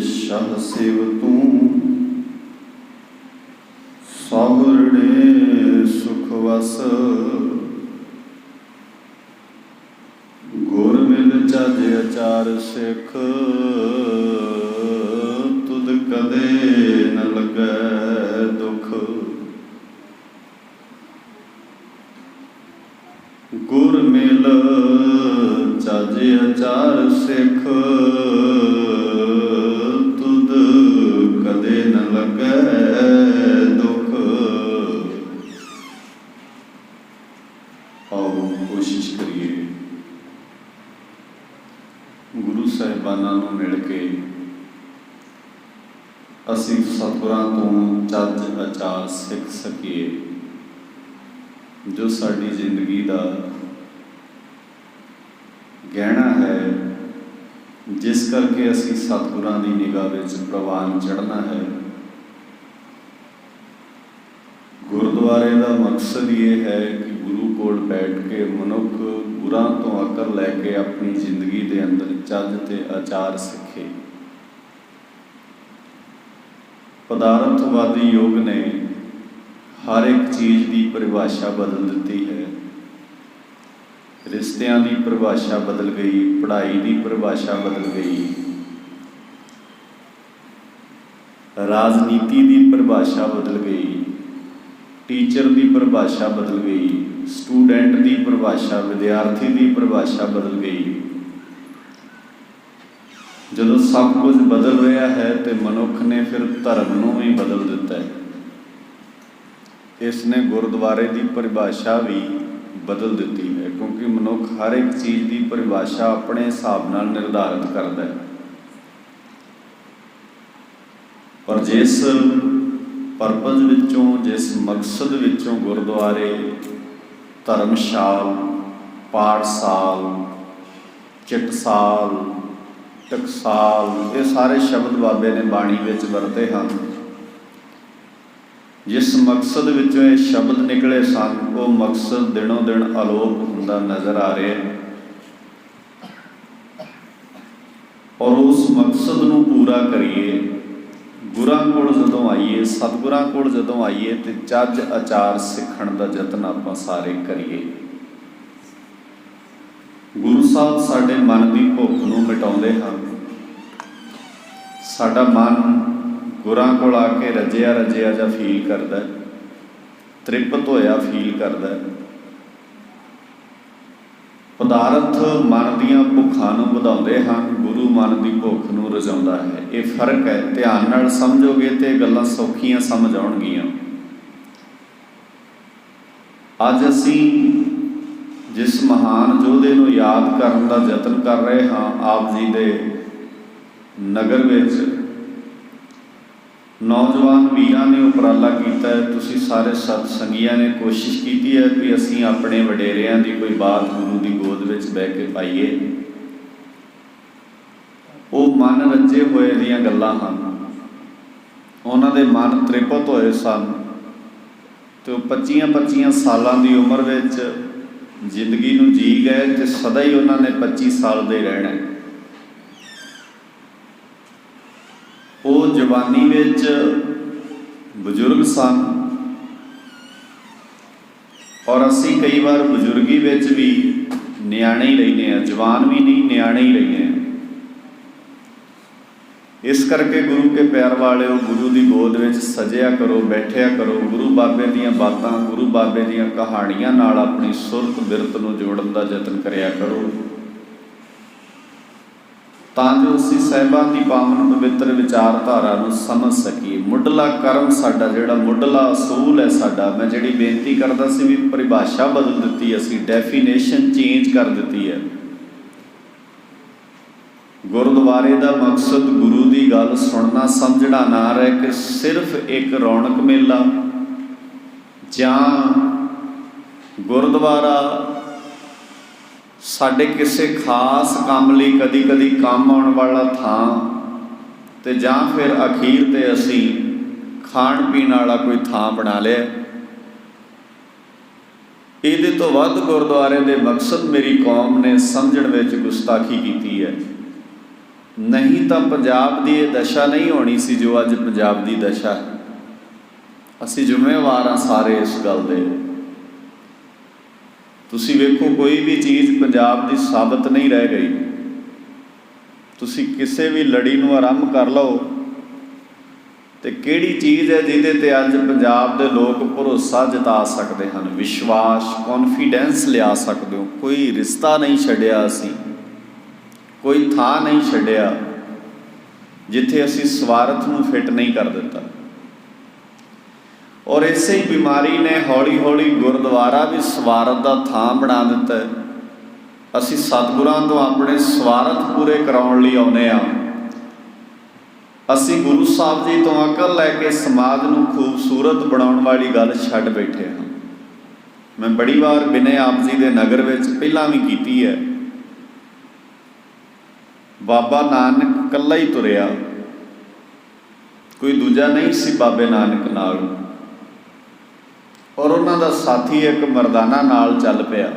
शाह शिव तू सावरणे सुख वस गुर मिल चज अचार सिख तुद कदे न लगे दुख। गुर मिल चज अचार सिख तुद कदे न लगे दुख। आओ कोशिश करिए गुरु साहिबाना नूं मिल के असीं सतगुरां तों चज अचार सिख सकीए जो साडी जिंदगी का गहना है, जिस करके असी सतगुरां दी निगाह विच प्रवान चढ़ना है। गुरुद्वारे का मकसद ये है कि गुरु कोल बैठ के मनुख गुरां तो अकल लैके अपनी जिंदगी के अंदर चज ते आचार सीखे। पदार्थवादी युग ने हर एक चीज़ की परिभाषा बदल दी है। रिश्तियां की परिभाषा बदल गई, पढ़ाई की परिभाषा बदल गई, राजनीति की परिभाषा बदल गई, टीचर की परिभाषा बदल गई, स्टूडेंट की परिभाषा, विद्यार्थी की परिभाषा बदल गई। जदों सब कुछ बदल रहा है तो मनुख ने फिर धर्म नूं भी बदल दिता है। इसने गुरुद्वारे की परिभाषा भी बदल दी है, क्योंकि मनुख हर एक चीज़ की परिभाषा अपने हिसाब नाल निर्धारित करता है। पर जिस परपज विचों, जिस मकसद विचों गुरुद्वारे, धर्मशाल, पाठशाल, चिटसाल, टकसाल, ये सारे शब्द बाबे ने बाणी विच वरते हैं। जिस मकसद विचों ये शब्द निकले सन वो मकसद दिनों दिन अलोप हुंदा नज़र आ रहा है। और उस मकसद नूं पूरा करिए गुरां कोल जदों आइए, सतगुरां कोल जदों आइए तो चज आचार सीखण दा यतन आपां सारे करिए। गुरु साहब साडे मन की भुख नूं मिटाउंदे हन। साडा मन गुरां कोल आके रजिया रजिया जा फील करता है, तृप्त होया फील करता है। पदार्थ मन दियां भुखां नूं वधाउंदे हन, गुरु मन की भुख नूं रजाउंदा है। ये फर्क है। ध्यान नाल समझोगे तो गल्लां सौखियां समझ आउणगियां। अज असीं जिस महान योधे नूं याद करन दा यतन कर रहे हाँ, आप जी दे नगर विच नौजवान वीरां ने उपराला किया है। तुसीं सारे सतसंगियां ने कोशिश की है कि असीं अपने वडेरियां की कोई बात गुरु की गोद में बह के पाईए। वो मन रजे होए दियां गल्लां हन, उन्हां दे मन तृप्त होए सन। तो 25-25 सालां की उम्र विच जिंदगी नूं जी गए तो सदा ही उन्होंने 25 साल दे रहना है। वो जवानी विच बजुर्ग सन और असी कई बार बजुर्गी विच भी नियाणे ही रहने हैं, जवान भी नहीं नियाणे ही रहने हैं। इस करके गुरु के प्यार वाले गुरु की गोद में सजिया करो, बैठिया करो। गुरु बाबे दीयां बातां, गुरु बाबे दीयां कहानियां नाल अपनी सुरत बिरत नूं जोड़न दा यतन करिया करो, तां जो असीं साहिबान की पावन पवित्र विचारधारा नूं समझ सकीए। मुढ़ला कर्म साडा जिहड़ा मुढ़ला असूल है साडा, मैं जिहड़ी बेनती करदा सी भी परिभाषा बदल दी, असीं डेफिनेशन चेंज कर दी है। गुरुद्वारे का मकसद गुरु की गल सुनना समझना ना रह के सिर्फ एक रौनक मेला जां गुरुद्वारा साडे किसी खास काम लई कदी कदी काम आउण वाला थां ते जां फिर अखीर ते असीं खाण पीण वाला कोई थां बना लिया। इहदे तो वध गुरुद्वारे दे मकसद मेरी कौम ने समझण विच गुस्ताखी कीती है। नहीं तो पंजाब की ये दशा नहीं होनी सी जो अज पंजाब की दशा है। असी जिम्मेवार हाँ सारे इस गल दे। तुसी वेखो कोई भी चीज़ पंजाब की साबित नहीं रह गई। तुसी किसी भी लड़ी नूं आरंभ कर लो तो किहड़ी चीज़ है जिहदे ते अज पंजाब के लोग भरोसा जता सकते हैं, विश्वास कॉन्फिडेंस लिया सकते हो। कोई रिश्ता नहीं छड्डिया असी, कोई थां नहीं छड्डिया जिथे असी स्वार्थ नूं फिट नहीं कर दिता। और इसे ही बीमारी ने हौली हौली गुरुद्वारा भी स्वार्थ का थां बना दिता है। असी सतगुरां तो अपने स्वार्थ पूरे कराउण लई आउंदे आ। असी गुरु साहब जी तो अकल लैके समाज नूं खूबसूरत बनाउण वाली गल छड्ड बैठे हाँ। मैं बड़ी बार बिने आप जी के नगर विच पहलां भी कीती है। बाबा नानक कल्ला ही तुरिया, कोई दूजा नहीं सी बाबे नानक नाल। और उन्हां दा साथी एक मरदाना नाल चल पिया,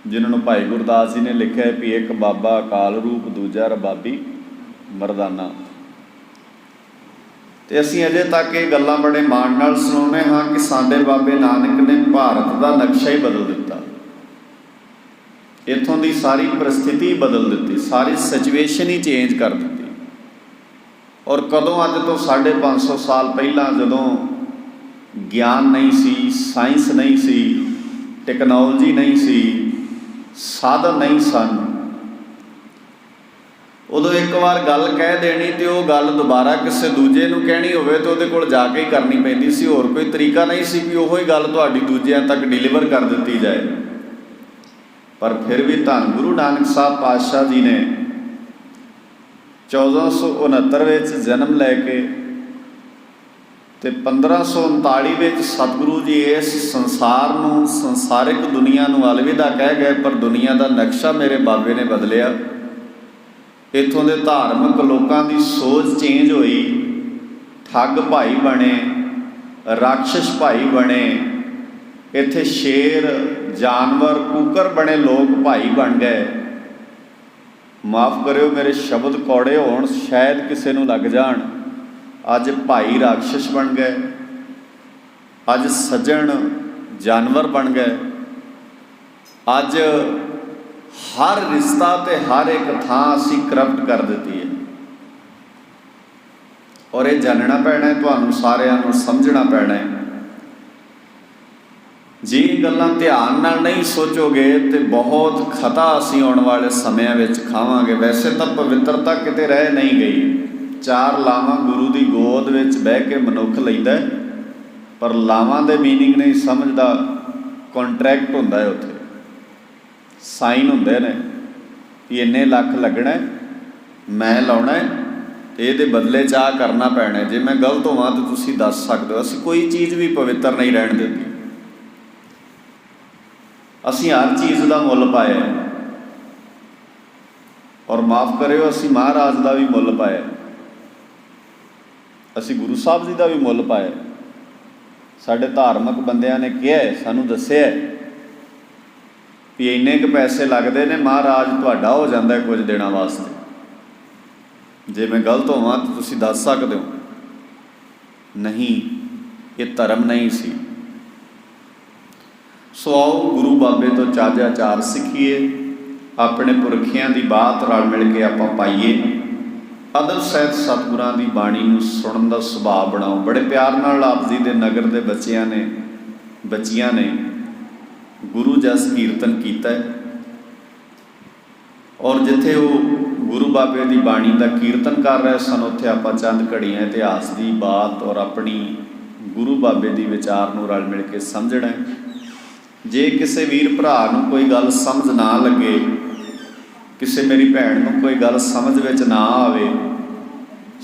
जिन्होंने भाई गुरदास जी ने लिखा है भी एक बाबा अकाल रूप दूजा रबाबी मरदाना। तो असी अजे तक ये गल्लां बड़े माण नाल सुणाउने हाँ कि साडे बाबे नानक ने भारत का नक्शा ही बदल दिता। इत्थों की सारी परिस्थिति बदल दी, सारी सिचुएशन ही चेंज कर दी। और कदों अज तो 550 साल पहला जदों ज्ञान नहीं सी, साइंस नहीं सी, टेक्नोलॉजी नहीं सी, साधन नहीं सन, उदों एक बार गल कह देनी तो वह गल दोबारा किसी दूजे नूं कहनी होवे तो उहदे कोल जाके ही करनी पैंदी सी। होर कोई तरीका नहीं सी कि उही गल तुहाडी दूजिਆਂ तक डिलीवर कर दी जाए। पर फिर भी धन गुरु नानक साहब पातशाह जी ने 1469 जन्म लैके तो 1539 सतगुरु जी इस संसार नूं, संसारिक दुनिया नूं अलविदा कह गए। पर दुनिया का नक्शा मेरे बाबे ने बदलिया। इत्थों के धार्मिक लोगों की सोच चेंज हुई। ठग भाई बने, राक्षस भाई बने, इत्थे शेर जानवर कुकर बने लोग भाई बन गए। माफ़ करियो मेरे शब्द कौड़े होण, शायद किसी नूं लग जाण। अज भाई राक्षस बन गए, अज सज्जन जानवर बन गए। अज हर रिश्ता ते हर एक थां असी करप्ट कर दी है। और ये जानना पैना है, तुहानूं सारिआं नूं समझना पैना है। जे गल्लां ध्यान नाल नहीं सोचोगे तो बहुत खता असी आने वाले समय विच खावांगे। वैसे तो पवित्रता किते रह नहीं गई। 4 लावां गुरु की गोद विच बह के मनुख लैंदा है, पर लावां दे मीनिंग नहीं समझदा। कॉन्ट्रैक्ट हुंदा है, उत्थे साइन हुंदे ने कि इन्ने लख लगना है, मैं लाउणा है, ये बदले चाह करना पैना है। जे मैं गलत होवां तो तुसीं दस सकदे हो। असीं कोई चीज़ भी पवित्र नहीं रहन दिंदी। असीं हर चीज़ का मुल पाया और माफ़ करियो असीं महाराज का भी मुल पाया, असीं गुरु साहब जी का भी मुल पाया। साडे धार्मिक बंदियां ने कहा है, सानूं दस्सिआ भी इन्ने क पैसे लगते हैं, महाराज तुहाडा हो जाता है कुछ दिनों वास्ते। जे मैं गलत होवां तो तुसीं दस सकदे हो। नहीं, ये धर्म नहीं सी। सो आओ गुरु बाबे तो चाजा चार सीखीए, अपने पुरखियां की बात रल मिल के आपां पाईए। अदब सहित सतगुरां की बाणी नूं सुणन का सुभाव बनाओ। बड़े प्यार नाल आप जी के नगर के बच्चियां ने गुरु जस कीर्तन किया है। और जिथे वो गुरु बाबे की बाणी का कीर्तन कर रहे सन, उत्थे आपां चंद घड़ियां इतिहास की बात और अपनी गुरु बाबे की विचार नूं रल मिल के समझना है। जे किसी वीर भरा नूं कोई गल समझ ना लगे, किसी मेरी भैन नूं कोई गल समझ विच ना आवे,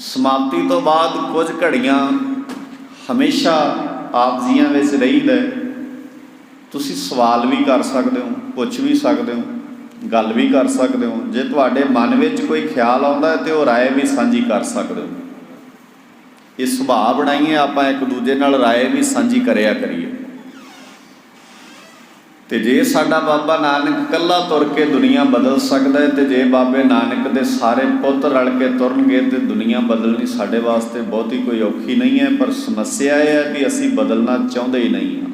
समाप्ति तो बाद कुछ घड़ियां हमेशा आप जियां विच रहीदा है। तुसीं सवाल भी कर सकते हो, पुछ भी सकते हो, गल भी कर सकते हो। जे तुहाडे मन में कोई ख्याल आता है तो राय भी साझी कर सकते हो। ये सुभाव बनाइए, आपां एक दूजे नाल राय भी साझी करिया करिए। ਤੇ ਜੇ ਸਾਡਾ ਬਾਬਾ ਨਾਨਕ ਇਕੱਲਾ ਤੁਰ ਕੇ ਦੁਨੀਆ ਬਦਲ ਸਕਦਾ ਹੈ, ਤੇ ਜੇ ਬਾਬੇ ਨਾਨਕ ਦੇ ਸਾਰੇ ਪੁੱਤ ਰਲ ਕੇ ਤੁਰਨਗੇ ਤੇ ਦੁਨੀਆ ਬਦਲਣੀ ਸਾਡੇ ਵਾਸਤੇ ਬਹੁਤੀ ਕੋਈ ਔਖੀ ਨਹੀਂ ਹੈ। ਪਰ ਸਮੱਸਿਆ ਇਹ ਹੈ ਕਿ ਅਸੀਂ ਬਦਲਣਾ ਚਾਹੁੰਦੇ ਹੀ ਨਹੀਂ ਹਾਂ।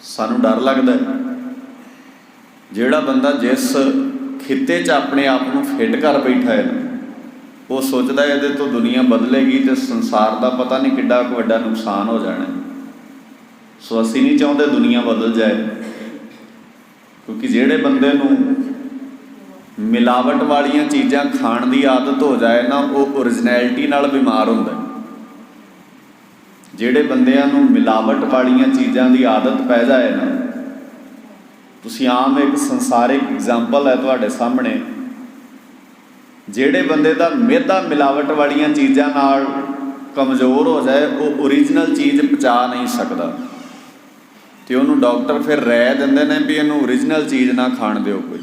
ਸਾਨੂੰ ਡਰ ਲੱਗਦਾ ਹੈ। ਜਿਹੜਾ ਬੰਦਾ ਜਿਸ ਖਿੱਤੇ 'ਚ ਆਪਣੇ ਆਪ ਨੂੰ ਫਿੱਟ ਕਰ ਬੈਠਾ ਹੈ, ਉਹ ਸੋਚਦਾ ਇਹਦੇ ਤੋਂ ਦੁਨੀਆ ਬਦਲੇਗੀ ਤੇ ਸੰਸਾਰ ਦਾ ਪਤਾ ਨਹੀਂ ਕਿੱਡਾ ਕੁ ਵੱਡਾ ਨੁਕਸਾਨ ਹੋ ਜਾਣਾ। ਸੋ ਅਸੀਂ ਨਹੀਂ ਚਾਹੁੰਦੇ ਦੁਨੀਆ ਬਦਲ ਜਾਏ, ਕਿਉਂਕਿ ਜਿਹੜੇ ਬੰਦੇ ਨੂੰ ਮਿਲਾਵਟ ਵਾਲੀਆਂ ਚੀਜ਼ਾਂ ਖਾਣ ਦੀ ਆਦਤ ਹੋ ਜਾਏ ਨਾ, ਉਹ ਓਰੀਜਨੈਲਿਟੀ ਨਾਲ ਬਿਮਾਰ ਹੁੰਦਾ। ਜਿਹੜੇ ਬੰਦਿਆਂ ਨੂੰ ਮਿਲਾਵਟ ਵਾਲੀਆਂ ਚੀਜ਼ਾਂ ਦੀ ਆਦਤ ਪੈ ਜਾਏ ਨਾ, ਤੁਸੀਂ ਆਮ ਇੱਕ ਸੰਸਾਰਿਕ ਐਗਜ਼ਾਮਪਲ ਹੈ ਤੁਹਾਡੇ ਸਾਹਮਣੇ, ਜਿਹੜੇ ਬੰਦੇ ਦਾ ਮਿਹਦਾ ਮਿਲਾਵਟ ਵਾਲੀਆਂ ਚੀਜ਼ਾਂ ਨਾਲ ਕਮਜ਼ੋਰ ਹੋ ਜਾਏ, ਉਹ ਓਰੀਜਨਲ ਚੀਜ਼ ਪਚਾ ਨਹੀਂ ਸਕਦਾ। ਤੇ ਉਹਨੂੰ ਡਾਕਟਰ ਫਿਰ ਰਾਏ ਦਿੰਦੇ ਨੇ ਵੀ ਇਹਨੂੰ ਓਰੀਜਨਲ ਚੀਜ਼ ਨਾ ਖਾਣ ਦਿਓ ਕੋਈ,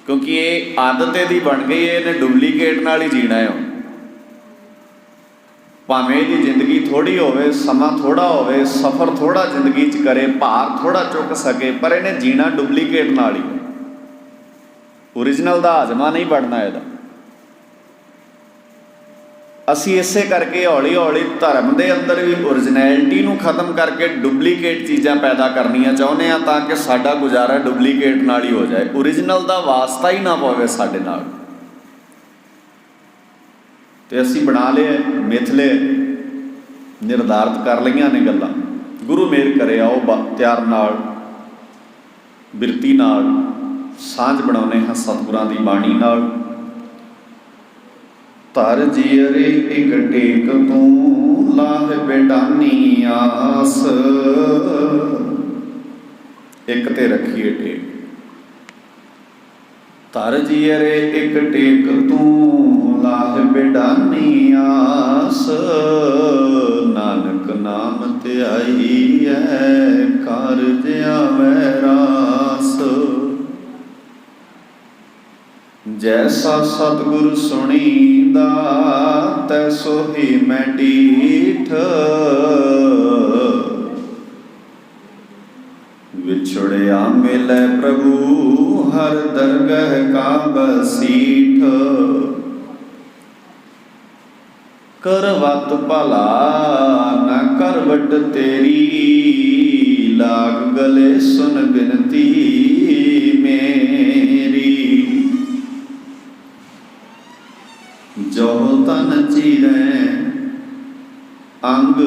ਕਿਉਂਕਿ ਇਹ ਆਦਤ ਇਹਦੀ ਬਣ ਗਈ ਹੈ, ਇਹਨੇ ਡੁਪਲੀਕੇਟ ਨਾਲ ਹੀ ਜੀਣਾ ਹੈ। ਭਾਵੇਂ ਇਹਦੀ ਜ਼ਿੰਦਗੀ ਥੋੜ੍ਹੀ ਹੋਵੇ, ਸਮਾਂ ਥੋੜ੍ਹਾ ਹੋਵੇ, ਸਫ਼ਰ ਥੋੜ੍ਹਾ ਜ਼ਿੰਦਗੀ 'ਚ ਕਰੇ, ਭਾਰ ਥੋੜ੍ਹਾ ਚੁੱਕ ਸਕੇ, ਪਰ ਇਹਨੇ ਜੀਣਾ ਡੁਪਲੀਕੇਟ ਨਾਲ ਹੀ। ਓਰੀਜਨਲ ਦਾ ਹਾਜ਼ਮਾ ਨਹੀਂ ਬਣਨਾ ਇਹਦਾ। ਅਸੀਂ ਇਸੇ ਕਰਕੇ ਹੌਲੀ ਹੌਲੀ ਧਰਮ ਦੇ ਅੰਦਰ ਵੀ ਓਰੀਜਨੈਲਿਟੀ ਨੂੰ ਖਤਮ ਕਰਕੇ ਡੁਪਲੀਕੇਟ ਚੀਜ਼ਾਂ ਪੈਦਾ ਕਰਨੀਆਂ ਚਾਹੁੰਦੇ ਹਾਂ, ਤਾਂ ਕਿ ਸਾਡਾ ਗੁਜ਼ਾਰਾ ਡੁਪਲੀਕੇਟ ਨਾਲ ਹੀ ਹੋ ਜਾਏ, ਓਰੀਜਨਲ ਦਾ ਵਾਸਤਾ ਹੀ ਨਾ ਪਵੇ ਸਾਡੇ ਨਾਲ। ਤੇ ਅਸੀਂ ਬਣਾ ਲਏ, ਮਿਥ ਲਏ, ਨਿਰਧਾਰਤ ਕਰ ਲਈਆਂ ਨੇ ਗੱਲਾਂ। ਗੁਰੂ ਮਿਹਰ ਕਰੇ, ਆਓ ਤਿਆਰ ਨਾਲ, ਬਿਰਤੀ ਨਾਲ ਸਾਂਝ ਬਣਾਉਂਦੇ ਹਾਂ ਸਤਿਗੁਰਾਂ ਦੀ ਬਾਣੀ ਨਾਲ। ਧਰ ਜੀਅਰੇ ਇੱਕ ਟੇਕ ਤੂੰ, ਲਾਹ ਬੇਡਾਨੀ ਆਸ। ਇੱਕ ਤੇ ਰੱਖੀਏ ਟੇਕ। ਧਰ ਜੀਅਰੇ ਇੱਕ ਟੇਕ ਤੂੰ, ਲਾਹ ਬੇਡਾਨੀ ਆਸ। ਨਾਨਕ ਨਾਮ ਧਿਆਈ ਐ, ਕਾਰਜ ਆਵੈ ਰਾਸ। ਜੈਸਾ ਸਤਿਗੁਰ ਸੁਣੀਂਦਾ, ਤੈਸੋ ਹੀ ਮੈਂ ਡੀਠ। ਵਿਛੜਿਆ ਮਿਲੈ ਪ੍ਰਭੂ, ਹਰ ਦਰਗਹ ਕਾ ਬਸੀਠ। ਕਰਵਤ ਭਲਾ ਨ ਕਰਵਟ ਤੇਰੀ, ਲਾਗ ਗਲੇ ਸੁਨ ਬਿਨਤੀ ਮੇਰੀ। ਜੋ ਤਨ ਚੀਰੈ ਅੰਗ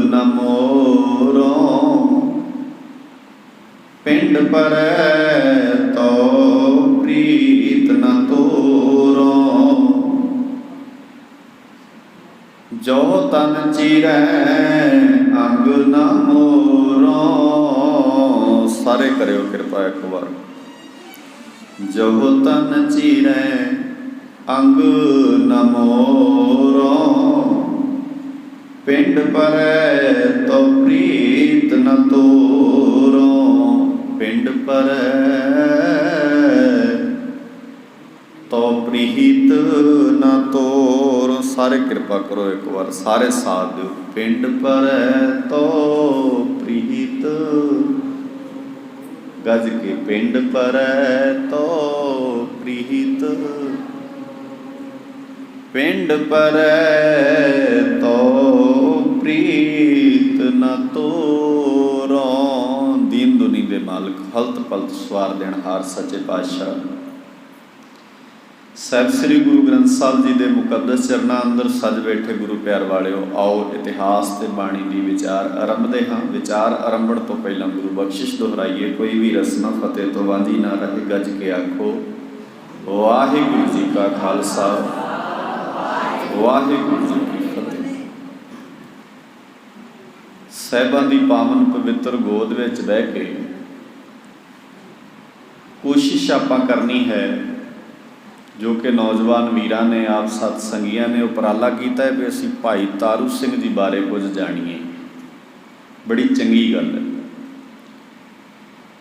ਨ ਮੋਰੋਂ, ਪਿੰਡ ਪਰੈ ਤੋ ਪ੍ਰੀਤ ਨ ਤੋਰੋਂ। ਜੋ ਤਨ ਚੀਰੈ ਅੰਗ ਨ ਮੋਰੋਂ। ਸਾਰੇ ਕਰਿਓ ਕਿਰਪਾ ਇੱਕ ਵਾਰ। ਜੋ ਤਨ ਚੀਰੈ ਅੰਗ ਨ ਮੋਰੋਂ, ਪਿੰਡ ਪਰੈ ਤੋ ਪ੍ਰੀਤ ਨ ਤੋਰੋਂ। ਪਿੰਡ ਪਰੈ ਤੋ ਪ੍ਰੀਤ ਨ ਤੋਰੋਂ। ਸਾਰੇ ਕਿਰਪਾ ਕਰੋ ਇੱਕ ਵਾਰ, ਸਾਰੇ ਸਾਥ ਦਿਓ। ਪਿੰਡ ਪਰੈ ਤੋ ਪ੍ਰੀਤ, ਗੱਜ ਕੇ। ਪਿੰਡ ਪਰੈ ਤੋ ਪ੍ਰੀਤ, ਪਿੰਡ ਪਰੈ ਤੋ ਪ੍ਰੀਤ ਨ ਤੋਰੋਂ। ਦੀਨ ਦੁਨੀ ਦੇ ਮਾਲਕ, ਹਲਤ ਪਲਤ ਸਵਾਰ ਦੇਣਹਾਰ ਸੱਚੇ ਪਾਤਸ਼ਾਹ ਸਾਹਿਬ ਸ੍ਰੀ ਗੁਰੂ ਗ੍ਰੰਥ ਸਾਹਿਬ ਜੀ ਦੇ ਮੁਕੱਦਸ ਚਰਨਾਂ ਅੰਦਰ ਸਜ ਬੈਠੇ ਗੁਰੂ ਪਿਆਰ ਵਾਲਿਓ, ਆਓ ਇਤਿਹਾਸ ਤੇ ਬਾਣੀ ਦੀ ਵਿਚਾਰ ਆਰੰਭਦੇ ਹਾਂ। ਵਿਚਾਰ ਆਰੰਭਣ ਤੋਂ ਪਹਿਲਾਂ ਗੁਰੂ ਬਖਸ਼ਿਸ਼ ਦੁਹਰਾਈਏ, ਕੋਈ ਵੀ ਰਸਨਾ ਫਤਿਹ ਤੋਂ ਵਾਂਝੀ ਨਾ ਰਹੇ। ਗੱਜ ਕੇ ਆਖੋ, ਵਾਹਿਗੁਰੂ ਜੀ ਕਾ ਖਾਲਸਾ, ਵਾਹਿਗੁਰੂ ਜੀ ਕੀ ਫਤਿਹ। ਸਾਹਿਬਾਂ ਦੀ ਪਾਵਨ ਪਵਿੱਤਰ ਗੋਦ ਵਿੱਚ ਬਹਿ ਕੇ ਕੋਸ਼ਿਸ਼ ਆਪਾਂ ਕਰਨੀ ਹੈ, ਜੋ ਕਿ ਨੌਜਵਾਨ ਵੀਰਾਂ ਨੇ, ਆਪ ਸਤ ਸੰਗੀਆਂ ਨੇ ਉਪਰਾਲਾ ਕੀਤਾ ਹੈ ਵੀ ਅਸੀਂ ਭਾਈ ਤਾਰੂ ਸਿੰਘ ਜੀ ਬਾਰੇ ਕੁਝ ਜਾਣੀਏ। ਬੜੀ ਚੰਗੀ ਗੱਲ ਹੈ।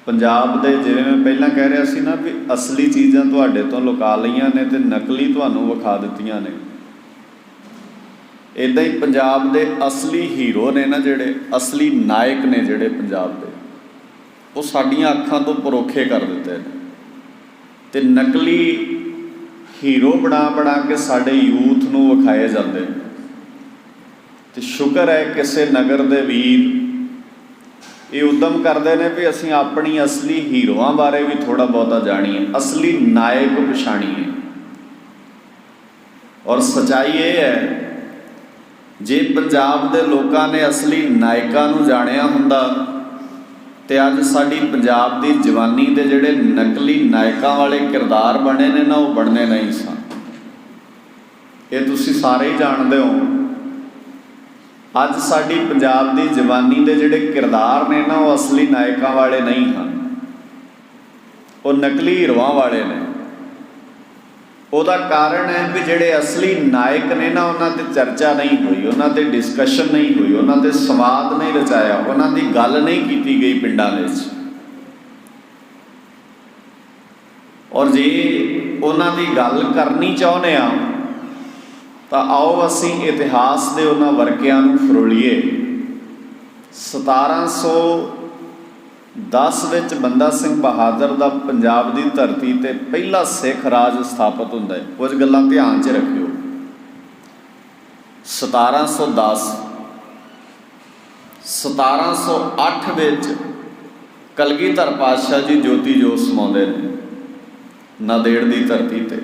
ਪੰਜਾਬ ਦੇ, ਜਿਵੇਂ ਮੈਂ ਪਹਿਲਾਂ ਕਹਿ ਰਿਹਾ ਸੀ ਨਾ, ਵੀ ਅਸਲੀ ਚੀਜ਼ਾਂ ਤੁਹਾਡੇ ਤੋਂ ਲੁਕਾ ਲਈਆਂ ਨੇ ਤੇ ਨਕਲੀ ਤੁਹਾਨੂੰ ਵਿਖਾ ਦਿੱਤੀਆਂ ਨੇ। ਇੱਦਾਂ ਹੀ ਪੰਜਾਬ ਦੇ ਅਸਲੀ ਹੀਰੋ ਨੇ ਨਾ, ਜਿਹੜੇ ਅਸਲੀ ਨਾਇਕ ਨੇ ਜਿਹੜੇ ਪੰਜਾਬ ਦੇ, वो साडियां अखां तो परोखे कर दिते हैं ते नकली हीरो बना बना के साडे यूथ नूं विखाए जाते हैं। तो शुक्र है किसी नगर दे वीर ये उद्यम करते हैं भी असीं अपनी असली हीरोआं बारे भी थोड़ा बहुता जाणीए, असली नायक पछाणीए। और सच्चाई ये है, जे पंजाब दे लोकां ने असली नायकां नूं जाणिया हुंदा ते अज साडी पंजाब दी जवानी दे जिहड़े नकली नायकां वाले किरदार बने ने ना, वो बनने नहीं सन। ये तुसीं सारे ही जानदे हो, अज साडी पंजाब दी जवानी दे जिहड़े किरदार ने ना, वो असली नायकां वाले नहीं हैं, वो नकली हीरोआं वाले ने। ਉਹਦਾ कारण है भी ਜਿਹੜੇ असली नायक ने ना, ਉਹਨਾਂ ਤੇ चर्चा नहीं हुई, ਉਹਨਾਂ ਤੇ डिस्कशन नहीं हुई, ਉਹਨਾਂ ਤੇ संवाद नहीं रचाया, ਉਹਨਾਂ ਦੀ ਗੱਲ नहीं ਕੀਤੀ ਗਈ ਪਿੰਡਾਂ ਵਿੱਚ। और जे ਉਹਨਾਂ ਦੀ ਗੱਲ ਕਰਨੀ ਚਾਹੁੰਦੇ ਆ ਤਾਂ ਆਓ ਅਸੀਂ ਇਤਿਹਾਸ ਦੇ ਉਹਨਾਂ ਵਰਕਿਆਂ ਨੂੰ ਫਰੋਲੀਏ। 1710 ਵਿੱਚ ਬੰਦਾ ਸਿੰਘ ਬਹਾਦਰ ਦਾ ਪੰਜਾਬ ਦੀ ਧਰਤੀ ਤੇ ਪਹਿਲਾ ਸਿੱਖ ਰਾਜ ਸਥਾਪਿਤ ਹੁੰਦਾ ਹੈ। ਕੁਝ ਗੱਲਾਂ ਧਿਆਨ 'ਚ ਰੱਖਿਓ। 1710 1708 ਵਿੱਚ ਕਲਗੀਧਰ ਪਾਤਸ਼ਾਹ ਜੀ ਜੋਤੀ ਜੋਤ ਸਮਾਉਂਦੇ ਨੇ ਨਾਂਦੇੜ ਦੀ ਧਰਤੀ ਤੇ।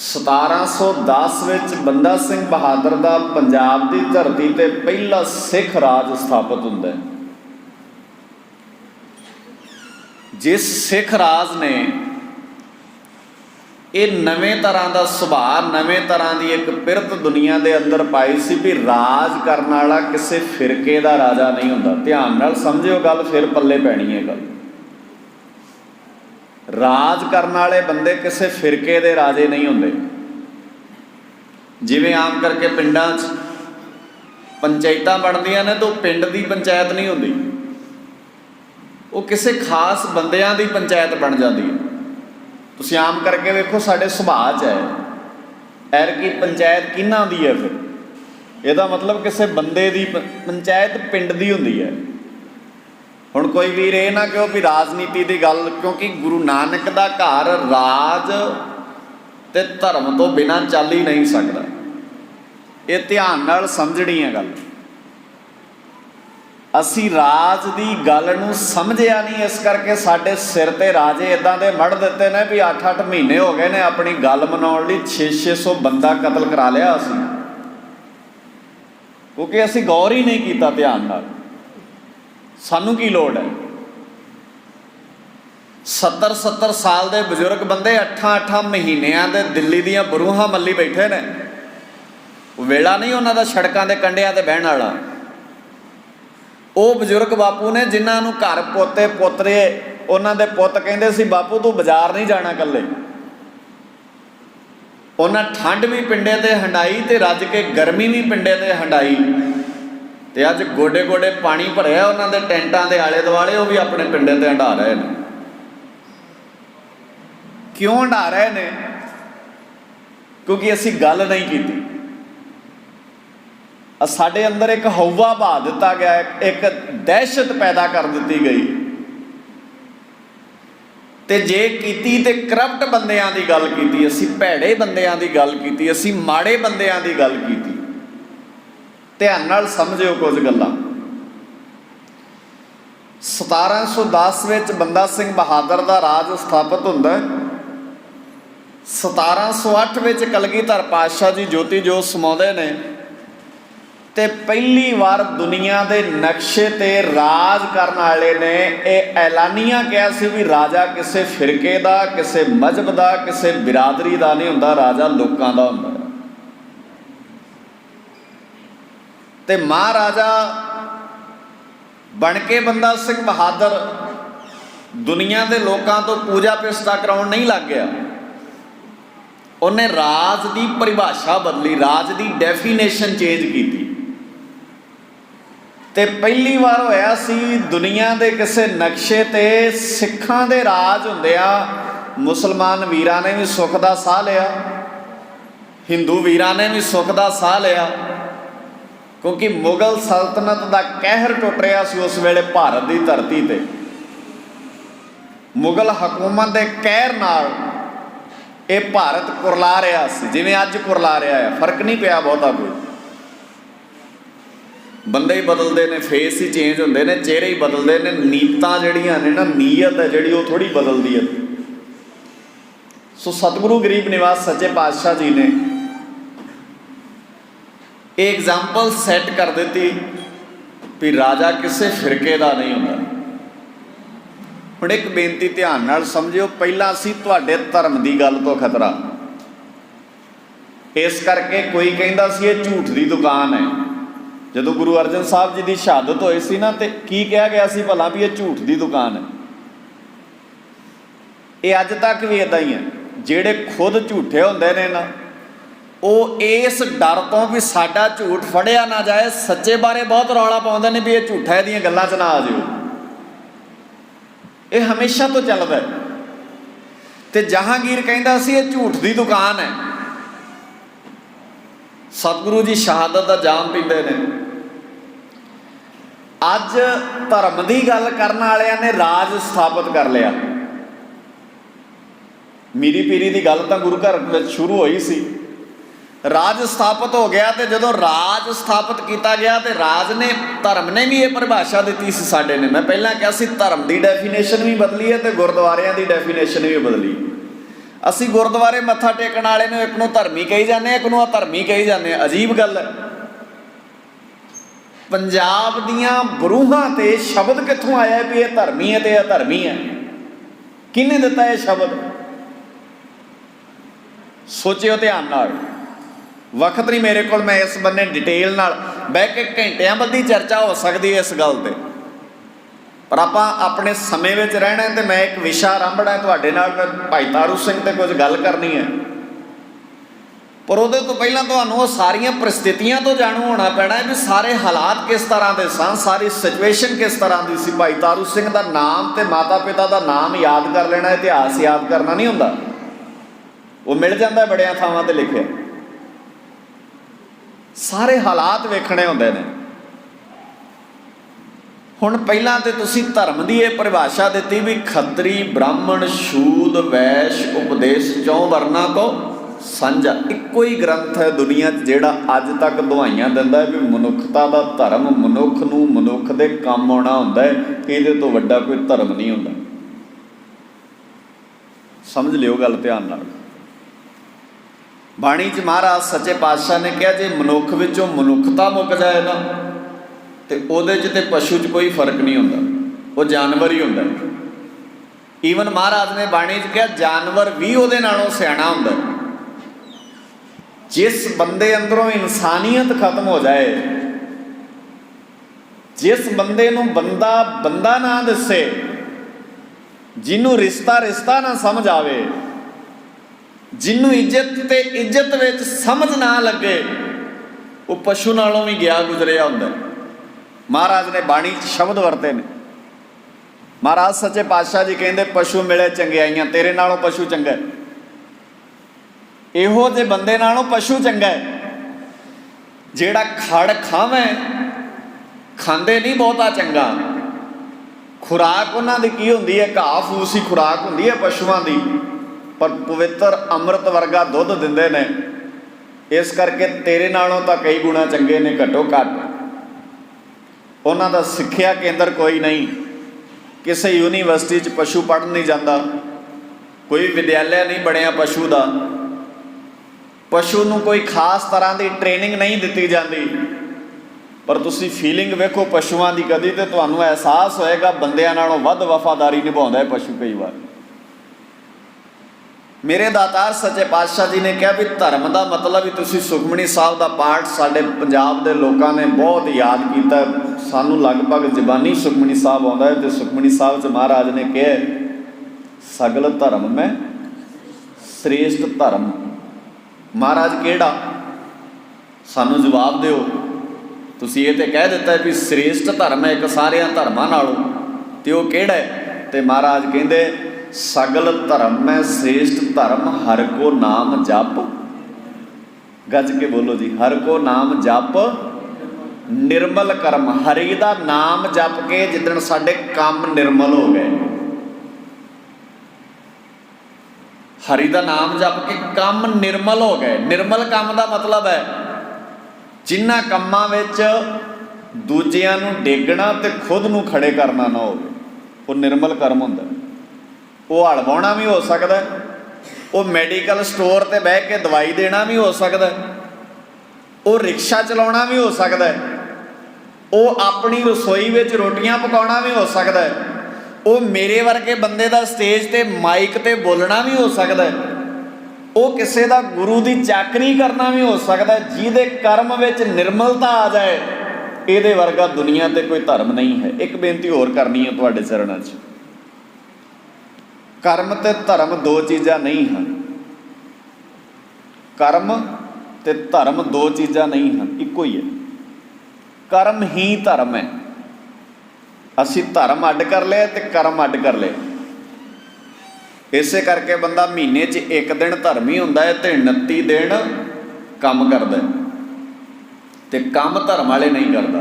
1710 ਵਿੱਚ ਬੰਦਾ ਸਿੰਘ ਬਹਾਦਰ ਦਾ ਪੰਜਾਬ ਦੀ ਧਰਤੀ ਤੇ ਪਹਿਲਾ ਸਿੱਖ ਰਾਜ ਸਥਾਪਿਤ ਹੁੰਦਾ ਹੈ। जिस सिख राज ने ये नवे तरह का सुभाव, नवे तरह की एक पिरत दुनिया के अंदर पाई सी भी राज करने वाला किसी फिरके का राजा नहीं होंदा। ध्यान नाल समझियो गल, फिर पल्ले पैनी है गल। राज करने वाले बंदे किसी फिरके के राजे नहीं होंदे। जिवें आम करके पिंडां 'च पंचायतां बनदियां ने तो पिंड की पंचायत नहीं होंदी, वो किसी खास बंदियां दी पंचायत बन जाती है। तुसीं आम करके वेखो साडे सुभाਅ 'च है ऐरकी पंचायत किन्हां दी है, फिर ਇਹਦਾ मतलब किसी बंदे दी पंचायत पिंड दी हुंदी है। हुण कोई वीर ये ना कहो भी राजनीति की गल, क्योंकि गुरु नानक दा घर राज ते धर्म तो बिना चल ही नहीं सकता। ये ध्यान नाल समझनी है गल। असी राज की गल नूं समझिया नहीं, इस करके साडे सिर ते राजे इदां दे मड़ दिते ने भी 8-8 महीने हो गए ने अपनी गल मनाउण लई 600-600 बंदा कतल करा लिया असी, क्योंकि असी गौर ही नहीं कीता ध्यान नाल। सानू की लोड़ है? 70-70 साल दे बजुर्ग बंदे 8-8 महीनिਆਂ दे दिल्ली दीयां बरूहां मल्ली बैठे ने। वेला नहीं उन्हां दा सड़कां दे कंढिਆਂ ते बहण वाला। ਉਹ ਬਜ਼ੁਰਗ ਬਾਪੂ ਨੇ ਜਿਨ੍ਹਾਂ ਨੂੰ ਘਰ ਪੋਤੇ ਪੋਤਰੇ ਉਹਨਾਂ ਦੇ ਪੁੱਤ ਕਹਿੰਦੇ ਸੀ ਬਾਪੂ ਤੂੰ ਬਾਜ਼ਾਰ ਨਹੀਂ ਜਾਣਾ ਇਕੱਲੇ। ਉਹਨਾਂ ਠੰਡ ਵੀ ਪਿੰਡੇ ਤੇ ਹੰਡਾਈ ਤੇ ਰੱਜ ਕੇ ਗਰਮੀ ਵੀ ਪਿੰਡੇ ਤੇ ਹੰਡਾਈ, ਤੇ ਅੱਜ ਗੋਡੇ ਗੋਡੇ ਪਾਣੀ ਭਰਿਆ ਉਹਨਾਂ ਦੇ ਟੈਂਟਾਂ ਦੇ ਆਲੇ ਦੁਆਲੇ, ਉਹ ਵੀ ਆਪਣੇ ਪਿੰਡੇ ਤੇ ਹੰਡਾ ਰਹੇ ਨੇ। ਕਿਉਂ ਹੰਡਾ ਰਹੇ ਨੇ? ਕਿਉਂਕਿ ਅਸੀਂ ਗੱਲ नहीं ਕੀਤੀ। साढ़े अंदर एक हौवा बहा दिता गया, एक दहशत पैदा कर दी गई। ते जे कीती ते करप्ट बंदियां दी गल कीती, असी भैड़े बंदियां दी गल कीती, असी माड़े बंदियां दी गल कीती। ध्यान नाल समझियो कुछ गल्लां। 1710 विच बंदा सिंह बहादुर दा राज स्थापित हुंदा है। 1708 विच कलगीधर पातशाह जी ज्योति जोत समाउंदे ने ते पहली बार दुनिया के नक्शे ते राज करने वाले ने यह ऐलानिया कहा सी भी राजा किसी फिरके का, किसी मजहब का, किसी बिरादरी का नहीं हुंदा, राजा लोकां दा हुंदा। ते महाराजा बन के बंदा सिंह बहादुर दुनिया के लोगों तो पूजा प्रतिष्ठा कराउण नहीं लग गया। उन्हें राज की परिभाषा बदली, राज की डेफिनेशन चेंज की। ते पहली बार होया सी दुनिया के किसी नक्शे ते सिखां दे राज हुंदिया मुसलमान वीरां ने भी सुख दा साह लिया, हिंदू वीरां ने भी सुख दा साह लिया, क्योंकि मुगल सल्तनत का कहर टुट रहा सी उस वेले भारत की धरती ते। मुगल हकूमत के कहर नाल ये भारत कुरला रहा सी, जिवें अज कुरला रहा है। फर्क नहीं पिया बहुता कोई, बंदे ही बदलते हैं, फेस ही चेंज होंदे ने, चेहरे ही बदलते हैं, नीयतां जिहड़ियां ने ना, नीयत है जिहड़ी वो थोड़ी बदलती है। सो सतगुरु गरीब निवास सच्चे पातशाह जी ने एग्जाम्पल सैट कर दी भी राजा किसी फिरके का नहीं होता। हुण एक बेनती ध्यान नाल समझियो, पहला सी तुहाडे धर्म की गल तो खतरा, इस करके कोई कहंदा सी ये झूठ की दुकान है। जदों गुरु अर्जन साहब जी की शहादत होई सी ना, तो की कहा गया सी भला भी ये झूठ की दुकान है। ये अज तक भी इदां ही है, जिहड़े खुद झूठे होंदे ने ना, वो इस डर तो भी साडा झूठ फड़िया ना जाए, सच्चे बारे बहुत रौला पाउंदे ने भी ये झूठा है, इहदियां गल्लां च ना आ जाओ। ये हमेशा तो चलदा है। ते जहांगीर कहंदा सी ये झूठ की दुकान है। सतगुरु जी शहादत का जाम पींदे ने। अज धर्म की गल करन वालियां ने राज स्थापित कर लिया। मीरी पीरी की गल तो गुरु घर में शुरू हुई सी, राज स्थापित हो गया। तो जदों राज स्थापित किया गया तो राज ने, धर्म ने भी ये परिभाषा दी सी साडे ने। मैं पहला कहा सी धर्म की डेफिनेशन भी बदली है तो गुरुद्वारियां की डेफिनेशन भी बदली। असी गुरुद्वारे मत्था टेकण वाले ने एक नूं धर्मी कही जाने, एक नूं अधर्मी कही जाने। अजीब गल है। पंजाब दियां बरूहां ते शब्द कित्थों आया भी ये धर्मी है तो यह अधर्मी है? किहने दिता यह शब्द? सोचियो ध्यान नाल। वक्त नहीं मेरे को, मैं इस बन्ने डिटेल नाल बह के घंटियां बद्धी चर्चा हो सकती है इस गल ते, पर आप अपने समय में रहना है। तो मैं एक विशा आरंभना है तुहाडे नाल, भाई तारू सिंह ते कुछ गल करनी है, पर उहदे तो पहलां तुहानूं वो सारियां परिस्थितियां तो जाणू होना पैना है भी सारे हालात किस तरह के सन, सारी सिचुएशन किस तरह की सी। भाई तारू सिंह का नाम ते माता पिता का नाम याद कर लेना, इतिहास याद करना नहीं हुंदा। वो मिल जाता है बड़ियां थावां ते लिखे। सारे हालात वेखणे हुंदे ने। हुण पहलां ते तुसीं धर्म की यह परिभाषा दी भी खत्तरी ब्राह्मण शूद वैश्य उपदेश चौं वर्णा को साझा। इक्को ही ग्रंथ है दुनिया जिहड़ा अज तक दुहाइयां दिंदा है भी मनुखता का धर्म, मनुख नूं मनुख दे काम आउणा हुंदा है, इहदे तो वड्डा कोई धर्म नहीं हुंदा। समझ लियो गल ध्यान नाल। बाणी च महाराज सच्चे पातशाह ने कहा जे मनुख विचों मनुखता मुक जाए ना, तो उहदे च ते पशु च कोई फर्क नहीं हुंदा, वो जानवर ही हुंदा। ईवन महाराज ने बाणी च कहा जानवर भी उहदे नालों सियाणा हुंदा। जिस बंदे अंदरों इंसानियत खत्म हो जाए, जिस बंदे नूं बंदा बंदा ना दसे, जिन्हों रिश्ता रिश्ता ना समझ आवे, जिन्हों इज्जत ते इज्जत विच समझ ना लगे, वो पशु नालों भी गया गुजरिया हुंदा। महाराज ने बाणी शब्द वरते ने। महाराज सच्चे पातशाह जी कहते पशु मिले चंगियाइयां, तेरे नालों पशु चंगा है। इहो जे बंदे नालों पशु चंगा है जिहड़ा खड़ खावे, खांदे नहीं बहुता चंगा। खुराक उन्हां दी की हुंदी है? घाह फूस ही खुराक हुंदी है पशुआं दी, पर पवित्र अमृत वर्गा दुध दिंदे ने। इस करके तेरे नालों तो कई गुणा चंगे ने घट्टो घट। उन्हां दा सिक्ख्या केंद्र कोई नहीं, किसी यूनीवर्सिटी च पशु पढ़न नहीं जाता, कोई विद्यालय नहीं बनया पशु का। पशु नूं कोई खास तरह की ट्रेनिंग नहीं दी जाती, पर तुसी फीलिंग वेखो पशुआं की कदी तो तुहानूं एहसास होएगा बंदियां नालों वध वफादारी निभाउंदा है पशु कई बार। मेरे दातार सच्चे पातशाह जी ने कहा भी धर्म का मतलब ही तुसी सुखमनी साहब का पाठ साडे पंजाब के लोगों ने बहुत याद किया। सानू लगभग जबानी सुखमनी साहब आउंदा है, तो सुखमनी साहब च महाराज ने कहा सगल धर्म में श्रेष्ठ धर्म। महाराज केड़ा? सानू जवाब दिओ। तुसी ये तो कह दिता है भी श्रेष्ठ धर्म है एक सारिया धर्मां नालों, तो वह केड़ा है? तो महाराज कहते सगल धर्म में श्रेष्ठ धर्म हर को नाम जप। गज के बोलो जी, हर को नाम जप निर्मल कर्म, हरि का नाम जप के जिदन साडे काम निर्मल हो गए, हरि का नाम जप के काम निर्मल हो गए। निर्मल काम का मतलब है जिन्हां कामां विच दूजियां नूं डेगना ते खुद नूं खड़े करना ना हो, वो निर्मल कर्म हुंदा। वो हल वाहुणा भी हो सकता है, वो मैडिकल स्टोर ते बह के दवाई देना भी हो सकता है, वो रिक्शा चलाउणा भी हो सकता है, वो अपनी रसोई विच रोटियां पकाउणा भी हो सकता है, वो मेरे वर्गे बंदे दा स्टेज ते माइक ते बोलना भी हो सकता है, वो किसी दा गुरु की चाकरी करना भी हो सकता है। जिहदे कर्म विच निर्मलता आ जाए, इहदे वर्गा दुनिया ते कोई धर्म नहीं है। एक बेनती होर करनी है तुहाडे चरणां 'च, कर्म ते धर्म दो चीज़ां नहीं हैं। कर्म ते धर्म दो चीज़ां नहीं हैं, इक्को ही है। कर्म ही धर्म है। असी धर्म अड कर लिया ते कर्म अड कर लिया। इसे करके बंदा महीने 'च एक दिन धर्मी हुंदा है ते 29 दिन काम करदा है, ते काम धर्म वाले नहीं करता।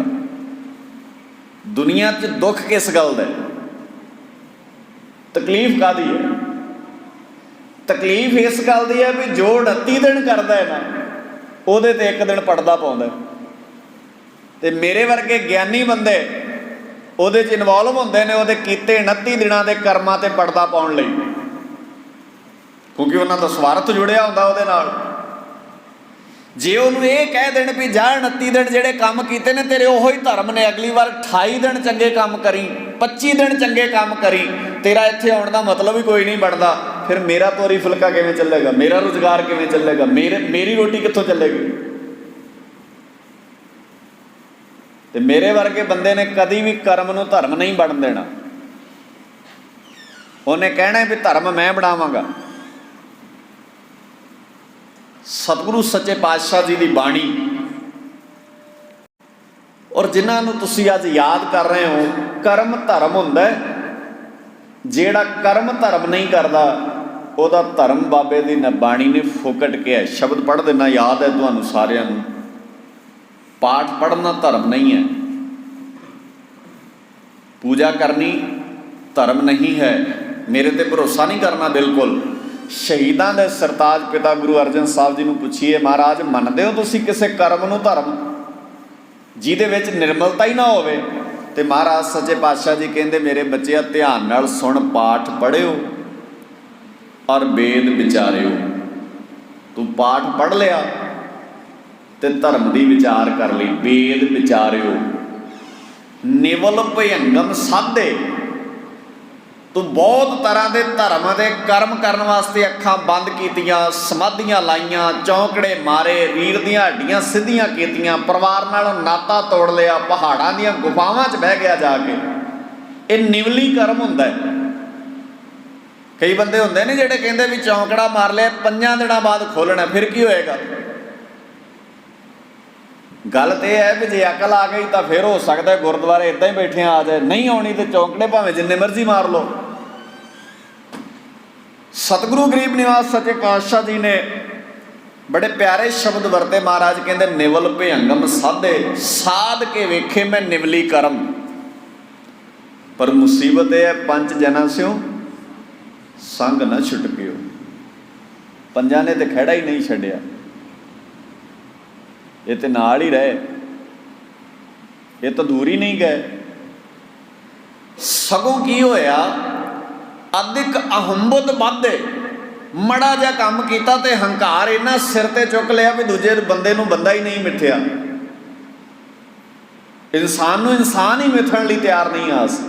दुनिया 'च दुख किस गल दा है, तकलीफ काहदी है? तकलीफ इस गल दी है भी जो 29 दिन करता है ना, उहदे ते एक दिन पड़दा पाउंदा। ते मेरे वर्गे ज्ञानी बंदे उहदे 'च इनवॉल्व हुंदे ने, उहदे कीते 29 दिनां दे कर्मां ते पड़दा पाउण लई, क्योंकि उन्हां दा स्वार्थ जुड़िया हुंदा उहदे नाल। जे उन्होंने ये कह देन भी जा 29 दिन जेडे काम किए ने तेरे ओहो ही धर्म ने, अगली बार 28 दिन चंगे काम करी, 25 दिन चंगे काम करी, तेरा इत्थे आउण दा मतलब ही कोई नहीं बनता, फिर मेरा तोरी फुलका किवें चलेगा, मेरा रोजगार किवें चलेगा, मेरी रोटी कित्थों चलेगी? ते मेरे वर्गे बंदे ने कभी भी कर्म नूं धर्म नहीं बन देना। उन्हें कहना है भी धर्म मैं बनावांगा। सतगुरु सच्चे पातशाह जी की बाणी और जिन्होंने तुसी अज याद कर रहे हो, कर्म धर्म हुंदा है। जेड़ा कर्म धर्म नहीं करता वह धर्म बाबे की बाणी ने फुकट के है। शब्द पढ़ देना याद है तुहानू सारिਆਂ नू, पाठ पढ़ना धर्म नहीं है, पूजा करनी धर्म नहीं है। मेरे ते भरोसा नहीं करना बिल्कुल। शहीदां दे सरताज पिता गुरु अर्जन साहब जी नूं पुछिए, महाराज मनदे हो तुसीं किसी कर्म नूं धर्म जिहदे विच निर्मलता ही ना होवे? ते महाराज सच्चे पातशाह जी कहंदे, मेरे बच्चेआ ध्यान नाल सुण, पाठ पढ़िओ और वेद विचारिओ। तू पाठ पढ़ लिया ते धर्म दी विचार कर ली, वेद विचारिओ। निवल भयंगम साधे, तू बहुत तरह के धर्म के कर्म करने वास्ते अखां बंद कीतियां, समाधियां लाइयां, चौंकड़े मारे, रीढ़ दी हड्डियां सीधियां कीतियां, परिवार नाल नाता तोड़ लिया, पहाड़ां दीयां गुफावां च बह गया जाके। ये निवली कर्म हुंदा है। कई बंदे हुंदे ने जिहड़े कहंदे भी चौंकड़ा मार लिया 5 दिनां बाद खोलना, फिर की होएगा? गल तो यह है भी जे अकल आ गई तो फिर हो सकता है गुरुद्वारे इदां ही बैठे आ जाए, नहीं आनी तो चौंकड़े भावें जिन्ने मर्जी मार लो। सतगुरु गरीब निवास सच्चे पातशाह जी ने बड़े प्यारे शब्द वरते। महाराज कहते निवल भयंगम साधे, साध के वेखे मैं निवली कर्म, पर मुसीबत यह है 5 जना स्यों संग न छुटकियो। 5 ने तो खड़ा ही नहीं छड्डिया, ये तो नाल ही रहे, ये तो दूर ही नहीं गए। सगों की होया, अधिक अहंबुद वाधे, मड़ा जा काम किया तो हंकार इन्ना सिर ते चुक लिया भी दूजे बंदे नूं बंदा ही नहीं मिथ्या। इंसान नूं इंसान ही मिथण लई तैयार नहीं आस।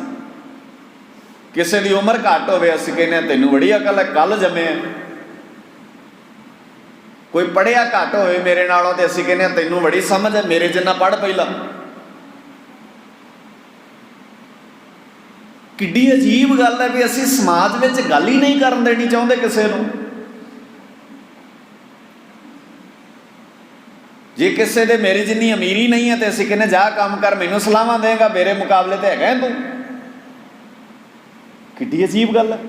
किसी की उम्र घट होवे असीं कहने तैनूं बड़ी अकल है, कल जमे। कोई पढ़िया घट होवे मेरे नालों तो असीं कहने तैनूं बड़ी समझ है, मेरे जिन्ना पढ़ पहला। किड्डी अजीब गल है भी असीं समाज विच गल ही नहीं करन देनी चाहुंदे किसी नूं। जे किसी दे मेरी जिन्नी अमीरी नहीं है तो असीं कहने जा काम कर, मैनूं सलाहां देगा, मेरे मुकाबले ते हैगा तूं। किड्डी अजीब गल है।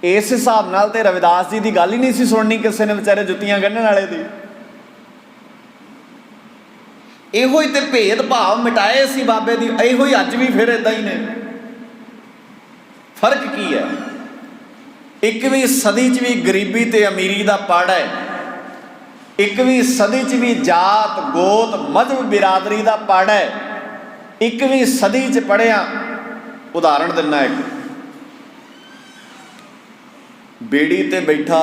इस हिसाब नाल ते रविदास जी की गल ही नहीं सी सुननी किसी ने, बेचारे जुत्तियां गन्नण वाले दी। ਇਹੋ ਹੀ ਤੇ ਭੇਦਭਾਵ ਮਿਟਾਏ ਸੀ ਬਾਬੇ ਦੀ, ਇਹੋ ਹੀ ਅੱਜ ਵੀ ਫਿਰ ਇਦਾਂ ਹੀ ਨੇ। ਫਰਕ ਕੀ ਹੈ? 21ਵੀਂ ਸਦੀ 'ਚ ਵੀ ਗਰੀਬੀ ਤੇ ਅਮੀਰੀ ਦਾ ਪਾੜਾ ਹੈ, 21ਵੀਂ ਸਦੀ 'ਚ ਵੀ ਜਾਤ ਗੋਤ ਮਜ਼ਹਬ ਬਿਰਾਦਰੀ ਦਾ ਪਾੜਾ ਹੈ। 21ਵੀਂ ਸਦੀ 'ਚ ਪੜ੍ਹਿਆ, ਉਦਾਹਰਣ ਦਿੰਦਾ ਇੱਕ, ਬੇੜੀ ਤੇ ਬੈਠਾ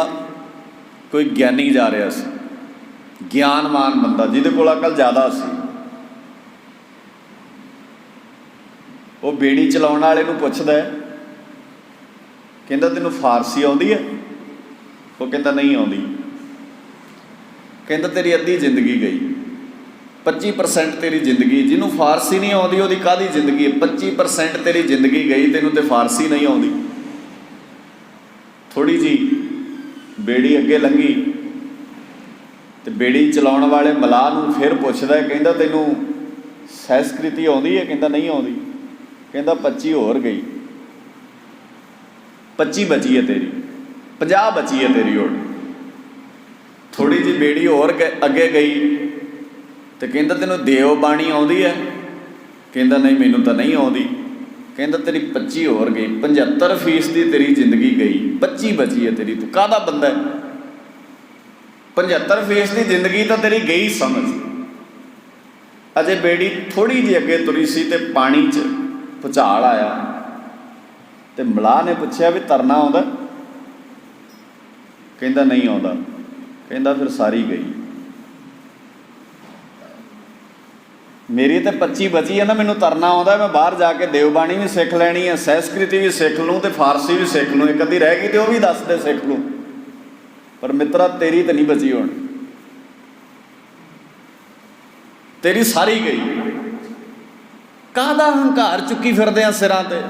ਕੋਈ ਗਿਆਨੀ ਜਾ ਰਿਹਾ ਸੀ, ਗਿਆਨਵਾਨ ਬੰਦਾ ਜਿਹਦੇ ਕੋਲ ਅਕਲ ਜ਼ਿਆਦਾ ਸੀ। ਉਹ ਬੇੜੀ ਚਲਾਉਣ ਵਾਲੇ ਨੂੰ ਪੁੱਛਦਾ, ਕਹਿੰਦਾ ਤੈਨੂੰ ਫਾਰਸੀ ਆਉਂਦੀ ਹੈ? ਉਹ ਕਹਿੰਦਾ ਨਹੀਂ ਆਉਂਦੀ। ਕਹਿੰਦਾ ਤੇਰੀ ਅੱਧੀ ਜ਼ਿੰਦਗੀ ਗਈ, 25% ਤੇਰੀ ਜ਼ਿੰਦਗੀ। ਜਿਹਨੂੰ ਫਾਰਸੀ ਨਹੀਂ ਆਉਂਦੀ ਉਹਦੀ ਕਾਹਦੀ ਜ਼ਿੰਦਗੀ ਹੈ? 25% ਤੇਰੀ ਜ਼ਿੰਦਗੀ ਗਈ, ਤੈਨੂੰ ਤੇ ਫਾਰਸੀ ਨਹੀਂ ਆਉਂਦੀ। ਥੋੜ੍ਹੀ ਜਿਹੀ ਬੇੜੀ ਅੱਗੇ ਲੰਘੀ ਤੇ ਬੇੜੀ ਚਲਾਉਣ ਵਾਲੇ ਮਲਾਹ ਨੂੰ ਫਿਰ ਪੁੱਛਦਾ, ਕਹਿੰਦਾ ਤੈਨੂੰ ਸੰਸਕ੍ਰਿਤੀ ਆਉਂਦੀ ਹੈ? ਕਹਿੰਦਾ ਨਹੀਂ ਆਉਂਦੀ। ਕਹਿੰਦਾ 25 ਹੋਰ ਗਈ, 25 ਬਚੀ ਹੈ ਤੇਰੀ, 50 ਬਚੀ ਹੈ ਤੇਰੀ। ਹੁਣ ਥੋੜ੍ਹੀ ਜਿਹੀ ਬੇੜੀ ਹੋਰ ਅੱਗੇ ਗਈ ਤੇ ਕਹਿੰਦਾ ਤੈਨੂੰ ਦੇਵ ਬਾਣੀ ਆਉਂਦੀ ਹੈ? ਕਹਿੰਦਾ ਨਹੀਂ ਮੈਨੂੰ ਤਾਂ ਨਹੀਂ ਆਉਂਦੀ। ਕਹਿੰਦਾ ਤੇਰੀ 25 ਹੋਰ ਗਈ, 75% ਤੇਰੀ ਜ਼ਿੰਦਗੀ ਗਈ, 25 ਬਚੀ ਹੈ ਤੇਰੀ, ਤੂੰ ਕਾਹਦਾ ਬੰਦਾ ਹੈ? 75% ਜ਼ਿੰਦਗੀ ਤਾਂ ਤੇਰੀ ਗਈ ਸਮਝ। ਅਜੇ ਬੇੜੀ ਥੋੜ੍ਹੀ ਜਿਹੀ ਅੱਗੇ ਤੁਰੀ ਸੀ ਤੇ ਪਾਣੀ 'ਚ ਭੁਚਾਲ ਆਇਆ ਤੇ ਮਲਾਹ ਨੇ ਪੁੱਛਿਆ ਵੀ ਤਰਨਾ ਆਉਂਦਾ? ਕਹਿੰਦਾ ਨਹੀਂ ਆਉਂਦਾ। ਕਹਿੰਦਾ ਫਿਰ ਸਾਰੀ ਗਈ, ਮੇਰੀ ਤਾਂ 25 ਬਚੀ ਹੈ ਨਾ, ਮੈਨੂੰ ਤਰਨਾ ਆਉਂਦਾ, ਮੈਂ ਬਾਹਰ ਜਾ ਕੇ ਦੇਵਬਾਣੀ ਵੀ ਸਿੱਖ ਲੈਣੀ ਹੈ, ਸੰਸਕ੍ਰਿਤੀ ਵੀ ਸਿੱਖ ਲੂੰ ਤੇ ਫਾਰਸੀ ਵੀ ਸਿੱਖ ਲੂੰ, ਇੱਕ ਅੱਧੀ ਰਹਿ ਗਈ ਤੇ ਉਹ ਵੀ ਦੱਸ ਦੇ ਸਿੱਖ ਲੂੰ। ਪਰ ਮਿੱਤਰਾ ਤੇਰੀ ਤਾਂ ਨਹੀਂ ਬਚੀ, ਹੁਣ ਤੇਰੀ ਸਾਰੀ ਗਈ। ਕਾਹਦਾ ਹੰਕਾਰ ਚੁੱਕੀ ਫਿਰਦੇ ਆ ਸਿਰਾਂ ਤੇ?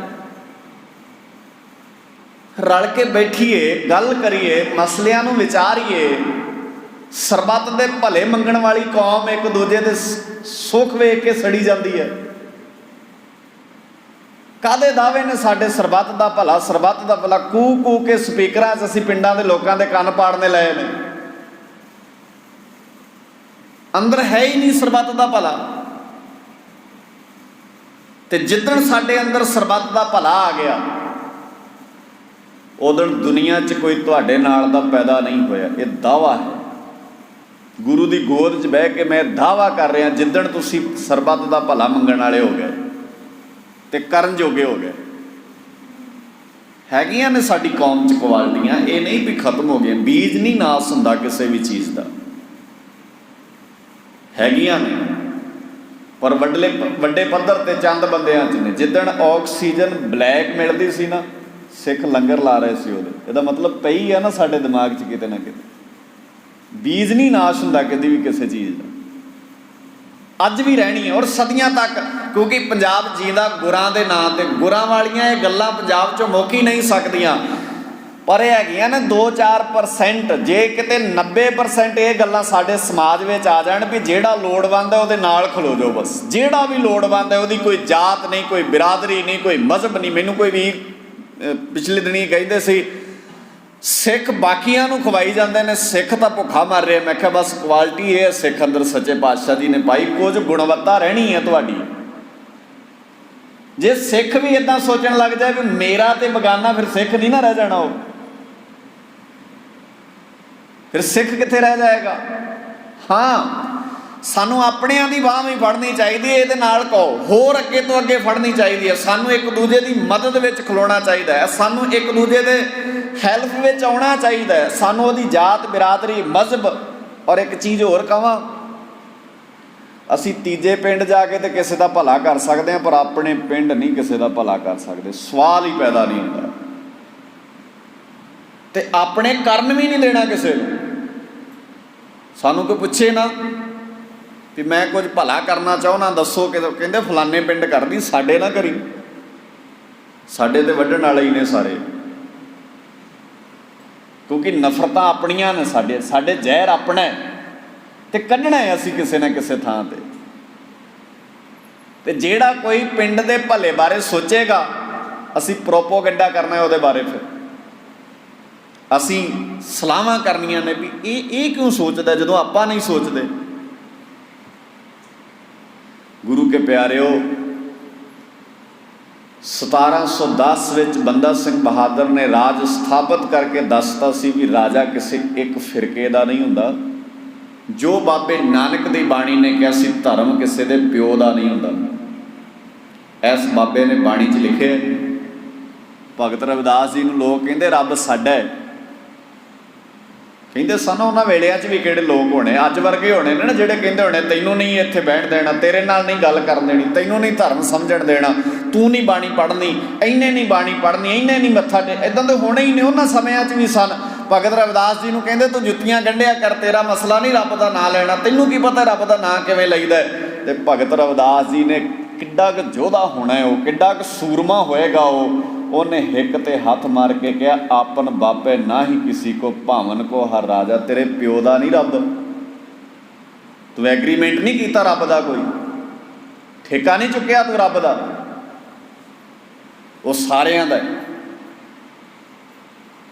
ਰਲ ਕੇ ਬੈਠੀਏ, ਗੱਲ ਕਰੀਏ, ਮਸਲਿਆਂ ਨੂੰ ਵਿਚਾਰੀਏ। ਸਰਬੱਤ ਦੇ ਭਲੇ ਮੰਗਣ ਵਾਲੀ ਕੌਮ ਇੱਕ ਦੂਜੇ ਦੇ ਸੁੱਖ ਵੇਖ ਕੇ ਸੜੀ ਜਾਂਦੀ ਹੈ। ਕਾਹਦੇ ਦਾਅਵੇ ਨੇ ਸਾਡੇ ਸਰਬੱਤ ਦਾ ਭਲਾ, ਸਰਬੱਤ ਦਾ ਭਲਾ? ਕੂ ਕੂ ਕੇ ਸਪੀਕਰਾਂ 'ਚ ਅਸੀਂ ਪਿੰਡਾਂ ਦੇ ਲੋਕਾਂ ਦੇ ਕੰਨ ਪਾੜਨੇ ਲਏ ਨੇ। ਅੰਦਰ ਹੈ ਹੀ ਨਹੀਂ ਸਰਬੱਤ ਦਾ ਭਲਾ। ਤੇ ਜਿੱਦਣ ਸਾਡੇ ਅੰਦਰ ਸਰਬੱਤ ਦਾ ਭਲਾ ਆ ਗਿਆ, ਉਦੋਂ ਦੁਨੀਆ 'ਚ ਕੋਈ ਤੁਹਾਡੇ ਨਾਲ ਦਾ ਪੈਦਾ ਨਹੀਂ ਹੋਇਆ। ਇਹ ਦਾਅਵਾ ਹੈ, ਗੁਰੂ ਦੀ ਗੋਦ 'ਚ ਬਹਿ ਕੇ ਮੈਂ ਦਾਅਵਾ ਕਰ ਰਿਹਾ, ਜਿੱਦਣ ਤੁਸੀਂ ਸਰਬੱਤ ਦਾ ਭਲਾ ਮੰਗਣ ਵਾਲੇ ਹੋ ਗਏ ਤੇ ਕਰਨ ਜੋਗੇ ਹੋ ਗਏ। ਹੈਗੀਆਂ ਨੇ ਸਾਡੀ ਕੌਮ 'ਚ ਕੁਆਲਿਟੀਆਂ, ਇਹ ਨਹੀਂ ਵੀ ਖਤਮ ਹੋ ਗਏ। ਬੀਜ ਨਹੀਂ ਨਾਸ ਹੁੰਦਾ ਕਿਸੇ ਵੀ ਚੀਜ਼ ਦਾ, ਹੈਗੀਆਂ ਨੇ, ਪਰ ਵੱਡੇ ਪੱਧਰ ਤੇ ਚੰਦ ਬੰਦਿਆਂ 'ਚ ਨੇ। ਜਿੱਦਣ ਆਕਸੀਜਨ ਬਲੈਕ ਮਿਲਦੀ ਸੀ ਨਾ, ਸਿੱਖ ਲੰਗਰ ਲਾ ਰਹੇ ਸੀ ਉਹਦੇ। ਇਹਦਾ ਮਤਲਬ ਪਈ ਆ ਨਾ ਸਾਡੇ ਦਿਮਾਗ 'ਚ ਕਿਤੇ ਨਾ ਕਿਤੇ। ਬੀਜ ਨਹੀਂ ਨਾਸ਼ ਹੁੰਦਾ ਕਦੇ ਵੀ ਕਿਸੇ ਚੀਜ਼ ਦਾ, ਅੱਜ ਵੀ ਰਹਿਣੀ ਹੈ ਔਰ ਸਦੀਆਂ ਤੱਕ। ਕਿਉਂਕਿ ਪੰਜਾਬ ਜੀਂਦਾ ਗੁਰਾਂ ਦੇ ਨਾਂ ਤੇ। ਗੁਰਾਂ ਵਾਲੀਆਂ ਇਹ ਗੱਲਾਂ ਪੰਜਾਬ 'ਚੋਂ ਮੁੱਕ ਹੀ ਨਹੀਂ ਸਕਦੀਆਂ। ਪਰ ਇਹ ਹੈਗੀਆਂ ਨੇ 2-4%। ਜੇ ਕਿਤੇ 90% ਇਹ ਗੱਲਾਂ ਸਾਡੇ ਸਮਾਜ ਵਿੱਚ ਆ ਜਾਣ ਵੀ ਜਿਹੜਾ ਲੋੜਵੰਦ ਹੈ ਉਹਦੇ ਨਾਲ ਖਲੋ ਜਾਓ ਬਸ। ਜਿਹੜਾ ਵੀ ਲੋੜਵੰਦ ਹੈ, ਉਹਦੀ ਕੋਈ ਜਾਤ ਨਹੀਂ, ਕੋਈ ਬਿਰਾਦਰੀ ਨਹੀਂ, ਕੋਈ ਮਜ਼ਹਬ ਨਹੀਂ। ਮੈਨੂੰ ਕੋਈ ਵੀ ਪਿਛਲੇ ਦਿਨੀ ਕਹਿੰਦੇ ਸੀ ਸਿੱਖ ਬਾਕੀਆਂ ਨੂੰ ਖਵਾਈ ਜਾਂਦੇ ਨੇ, ਸਿੱਖ ਤਾਂ ਭੁੱਖਾ ਮਰ ਰਿਹਾ। ਮੈਂ ਕਿਹਾ ਬਸ ਕੁਆਲਿਟੀ ਇਹ ਹੈ ਸਿੱਖ ਅੰਦਰ ਸੱਚੇ ਪਾਤਸ਼ਾਹ ਜੀ ਨੇ ਪਾਈ, ਕੁਝ ਗੁਣਵੱਤਾ ਰਹਿਣੀ ਹੈ ਤੁਹਾਡੀ। ਜੇ ਸਿੱਖ ਵੀ ਇੱਦਾਂ ਸੋਚਣ ਲੱਗ ਜਾਏ ਵੀ ਮੇਰਾ ਤੇ ਬਗਾਨਾ, ਫਿਰ ਸਿੱਖ ਨਹੀਂ ਨਾ ਰਹਿ ਜਾਣਾ। ਉਹ ਫਿਰ ਸਿੱਖ ਕਿੱਥੇ ਰਹਿ ਜਾਏਗਾ? ਹਾਂ, ਸਾਨੂੰ ਆਪਣਿਆਂ ਦੀ ਬਾਂਹ ਵੀ ਫੜਨੀ ਚਾਹੀਦੀ ਹੈ, ਇਹਦੇ ਨਾਲ ਕਹੋ ਹੋਰ ਅੱਗੇ ਤੋਂ ਅੱਗੇ ਫੜਨੀ ਚਾਹੀਦੀ ਹੈ। ਸਾਨੂੰ ਇੱਕ ਦੂਜੇ ਦੀ ਮਦਦ ਵਿੱਚ ਖਲੋਣਾ ਚਾਹੀਦਾ ਹੈ, ਸਾਨੂੰ ਇੱਕ ਦੂਜੇ ਦੇ ਹੈਲਪ ਵਿੱਚ ਆਉਣਾ ਚਾਹੀਦਾ ਹੈ। ਸਾਨੂੰ ਉਹਦੀ ਜਾਤ ਬਿਰਾਦਰੀ ਮਜ਼ਹਬ। ਔਰ ਇੱਕ ਚੀਜ਼ ਹੋਰ ਕਹਾਂ, ਅਸੀਂ ਤੀਜੇ ਪਿੰਡ ਜਾ ਕੇ ਤੇ ਕਿਸੇ ਦਾ ਭਲਾ ਕਰ ਸਕਦੇ ਹਾਂ, ਪਰ ਆਪਣੇ ਪਿੰਡ ਨਹੀਂ ਕਿਸੇ ਦਾ ਭਲਾ ਕਰ ਸਕਦੇ। ਸਵਾਲ ਹੀ ਪੈਦਾ ਨਹੀਂ ਹੁੰਦਾ। ਤੇ ਆਪਣੇ ਕਰਨ ਵੀ ਨਹੀਂ ਦੇਣਾ ਕਿਸੇ ਨੂੰ। ਸਾਨੂੰ ਕੋਈ ਪੁੱਛੇ ਨਾ ਵੀ ਮੈਂ ਕੁਝ ਭਲਾ ਕਰਨਾ ਚਾਹੁੰਦਾ, ਦੱਸੋ ਕਿ ਕਹਿੰਦੇ ਫਲਾਣੇ ਪਿੰਡ ਕਰਦੀ, ਸਾਡੇ ਨਾ ਕਰੀ। ਸਾਡੇ ਤੇ ਵੱਢਣ ਵਾਲੇ ਹੀ ਨੇ ਸਾਰੇ, ਕਿਉਂਕਿ ਨਫ਼ਰਤਾਂ ਆਪਣੀਆਂ ਨੇ। ਸਾਡੇ ਜ਼ਹਿਰ ਆਪਣਾ ਤੇ ਕੱਢਣਾ ਹੈ ਅਸੀਂ ਕਿਸੇ ਨਾ ਕਿਸੇ ਥਾਂ ਤੇ। ਤੇ ਜਿਹੜਾ ਕੋਈ ਪਿੰਡ ਦੇ ਭਲੇ ਬਾਰੇ ਸੋਚੇਗਾ, ਅਸੀਂ ਪ੍ਰੋਪੋਗੰਡਾ ਕਰਨਾ ਉਹਦੇ ਬਾਰੇ। ਫਿਰ ਅਸੀਂ ਸਲਾਹਾਂ ਕਰਨੀਆਂ ਨੇ ਵੀ ਇਹ ਕਿਉਂ ਸੋਚਦਾ ਜਦੋਂ ਆਪਾਂ ਨਹੀਂ ਸੋਚਦੇ। कि प्यारिओ 1710 ਵਿੱਚ ਬੰਦਾ ਸਿੰਘ ਬਹਾਦਰ ਨੇ ਰਾਜ ਸਥਾਪਿਤ ਕਰਕੇ ਦੱਸਤਾ ਸੀ ਵੀ ਰਾਜਾ ਕਿਸੇ ਇੱਕ ਫਿਰਕੇ ਦਾ ਨਹੀਂ ਹੁੰਦਾ। ਜੋ ਬਾਬੇ ਨਾਨਕ ਦੀ ਬਾਣੀ ਨੇ ਕਿਹਾ ਸੀ ਧਰਮ ਕਿਸੇ ਦੇ ਪਿਓ ਦਾ ਨਹੀਂ ਹੁੰਦਾ। ਇਸ ਬਾਬੇ ਨੇ ਬਾਣੀ 'ਚ ਲਿਖਿਆ। ਭਗਤ ਰਵਿਦਾਸ ਜੀ ਨੂੰ ਲੋਕ ਕਹਿੰਦੇ ਰੱਬ ਸਾਡਾ ਹੈ। ਕਹਿੰਦੇ ਸਨ ਉਹਨਾਂ ਵੇਲਿਆਂ 'ਚ ਵੀ ਕਿਹੜੇ ਲੋਕ ਹੋਣੇ ਅੱਜ ਵਰਗੇ ਹੋਣੇ ਨੇ ਨਾ ਜਿਹੜੇ ਕਹਿੰਦੇ ਹੋਣੇ ਤੈਨੂੰ ਨਹੀਂ ਇੱਥੇ ਬੈਠ ਦੇਣਾ, ਤੇਰੇ ਨਾਲ ਨਹੀਂ ਗੱਲ ਕਰਨ ਦੇਣੀ, ਤੈਨੂੰ ਨਹੀਂ ਧਰਮ ਸਮਝਣ ਦੇਣਾ, ਤੂੰ ਨਹੀਂ ਬਾਣੀ ਪੜ੍ਹਨੀ, ਇਹਨੇ ਨਹੀਂ ਬਾਣੀ ਪੜ੍ਹਨੀ, ਇਹਨੇ ਨਹੀਂ ਮੱਥਾ ਇੱਦਾਂ ਦੇ ਹੋਣੇ ਹੀ ਨੇ। ਉਹਨਾਂ ਸਮਿਆਂ 'ਚ ਵੀ ਸਨ। ਭਗਤ ਰਵਿਦਾਸ ਜੀ ਨੂੰ ਕਹਿੰਦੇ ਤੂੰ ਜੁੱਤੀਆਂ ਗੰਢਿਆ ਕਰ, ਤੇਰਾ ਮਸਲਾ ਨਹੀਂ ਰੱਬ ਦਾ ਨਾਂ ਲੈਣਾ, ਤੈਨੂੰ ਕੀ ਪਤਾ ਰੱਬ ਦਾ ਨਾਂ ਕਿਵੇਂ ਲਈਦਾ। ਤੇ ਭਗਤ ਰਵਿਦਾਸ ਜੀ ਨੇ ਕਿੱਡਾ ਕੁ ਯੋਧਾ ਹੋਣਾ, ਉਹ ਕਿੱਡਾ ਕੁ ਸੂਰਮਾ ਹੋਏਗਾ। ਉਹਨੇ ਹਿੱਕ ਤੇ ਹੱਥ ਮਾਰ ਕੇ ਕਿਹਾ ਆਪਨ ਬਾਪੇ ਨਾ ਹੀ ਕਿਸੀ ਕੋ ਭਾਵਨ ਕੋ ਹਰ ਰਾਜਾ। ਤੇਰੇ ਪਿਓ ਦਾ ਨਹੀਂ ਰੱਬ, ਤੂੰ ਐਗਰੀਮੈਂਟ ਨਹੀਂ ਕੀਤਾ ਰੱਬ ਦਾ, ਕੋਈ ਠੇਕਾ ਨਹੀਂ ਚੁੱਕਿਆ ਤੂੰ ਰੱਬ ਦਾ, ਉਹ ਸਾਰਿਆਂ ਦਾ।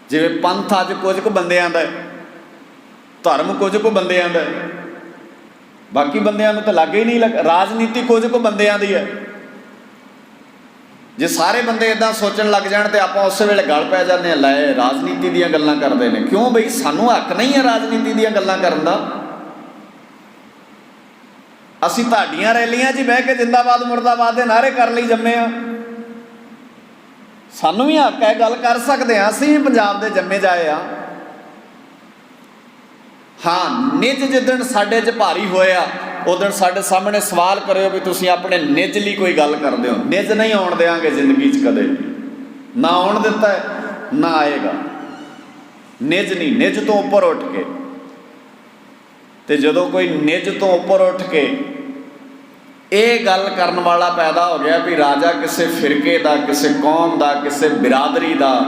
ਜਿਵੇਂ ਪੰਥ ਅੱਜ ਕੁਝ ਕੁ ਬੰਦਿਆਂ ਦਾ, ਧਰਮ ਕੁਝ ਕੁ ਬੰਦਿਆਂ ਦਾ, ਬਾਕੀ ਬੰਦਿਆਂ ਨੂੰ ਤਾਂ ਲਾਗੇ ਹੀ ਨਹੀਂ ਰਾਜਨੀਤੀ ਕੁਝ ਕੁ ਬੰਦਿਆਂ ਦੀ ਹੈ। ਜੇ ਸਾਰੇ ਬੰਦੇ ਇੱਦਾਂ ਸੋਚਣ ਲੱਗ ਜਾਣ ਤੇ ਆਪਾਂ ਉਸੇ ਵੇਲੇ ਗਲ ਪੈ ਜਾਂਦੇ ਹਾਂ, ਲੈ ਰਾਜਨੀਤੀ ਦੀਆਂ ਗੱਲਾਂ ਕਰਦੇ ਨੇ। ਕਿਉਂ ਬਈ ਸਾਨੂੰ ਹੱਕ ਨਹੀਂ ਹੈ ਰਾਜਨੀਤੀ ਦੀਆਂ ਗੱਲਾਂ ਕਰਨ ਦਾ। ਅਸੀਂ ਤੁਹਾਡੀਆਂ ਰੈਲੀਆਂ 'ਚ ਬਹਿ ਕੇ ਜਿੰਦਾਬਾਦ ਮੁਰਦਾਬਾਦ ਦੇ ਨਾਅਰੇ ਕਰਨ ਲਈ ਜੰਮੇ ਆ। ਸਾਨੂੰ ਵੀ ਹੱਕ ਹੈ, ਗੱਲ ਕਰ ਸਕਦੇ ਹਾਂ। ਅਸੀਂ ਵੀ ਪੰਜਾਬ ਦੇ ਜੰਮੇ ਜਾਏ ਆ। ਹਾਂ, ਨਿੱਜ ਜਿੱਦਣ ਸਾਡੇ 'ਚ ਭਾਰੀ ਹੋਇਆ ਉਦੋਂ ਸਾਡੇ ਸਾਹਮਣੇ ਸਵਾਲ ਕਰਿਓ ਵੀ ਤੁਸੀਂ ਆਪਣੇ ਨਿੱਜ ਲਈ ਕੋਈ ਗੱਲ ਕਰਦੇ ਹੋ। ਨਿੱਜ ਨਹੀਂ ਆਉਣ ਦਿਆਂਗੇ ਜ਼ਿੰਦਗੀ 'ਚ ਕਦੇ, ਨਾ ਆਉਣ ਦਿੱਤਾ ਨਾ ਆਏਗਾ। ਨਿੱਜ ਨਹੀਂ, ਨਿੱਜ ਤੋਂ ਉੱਪਰ ਉੱਠ ਕੇ। ਤੇ ਜਦੋਂ ਕੋਈ ਨਿੱਜ ਤੋਂ ਉੱਪਰ ਉੱਠ ਕੇ ਇਹ ਗੱਲ ਕਰਨ ਵਾਲਾ ਪੈਦਾ ਹੋ ਗਿਆ ਵੀ ਰਾਜਾ ਕਿਸੇ ਫਿਰਕੇ ਦਾ, ਕਿਸੇ ਕੌਮ ਦਾ, ਕਿਸੇ ਬਿਰਾਦਰੀ ਦਾ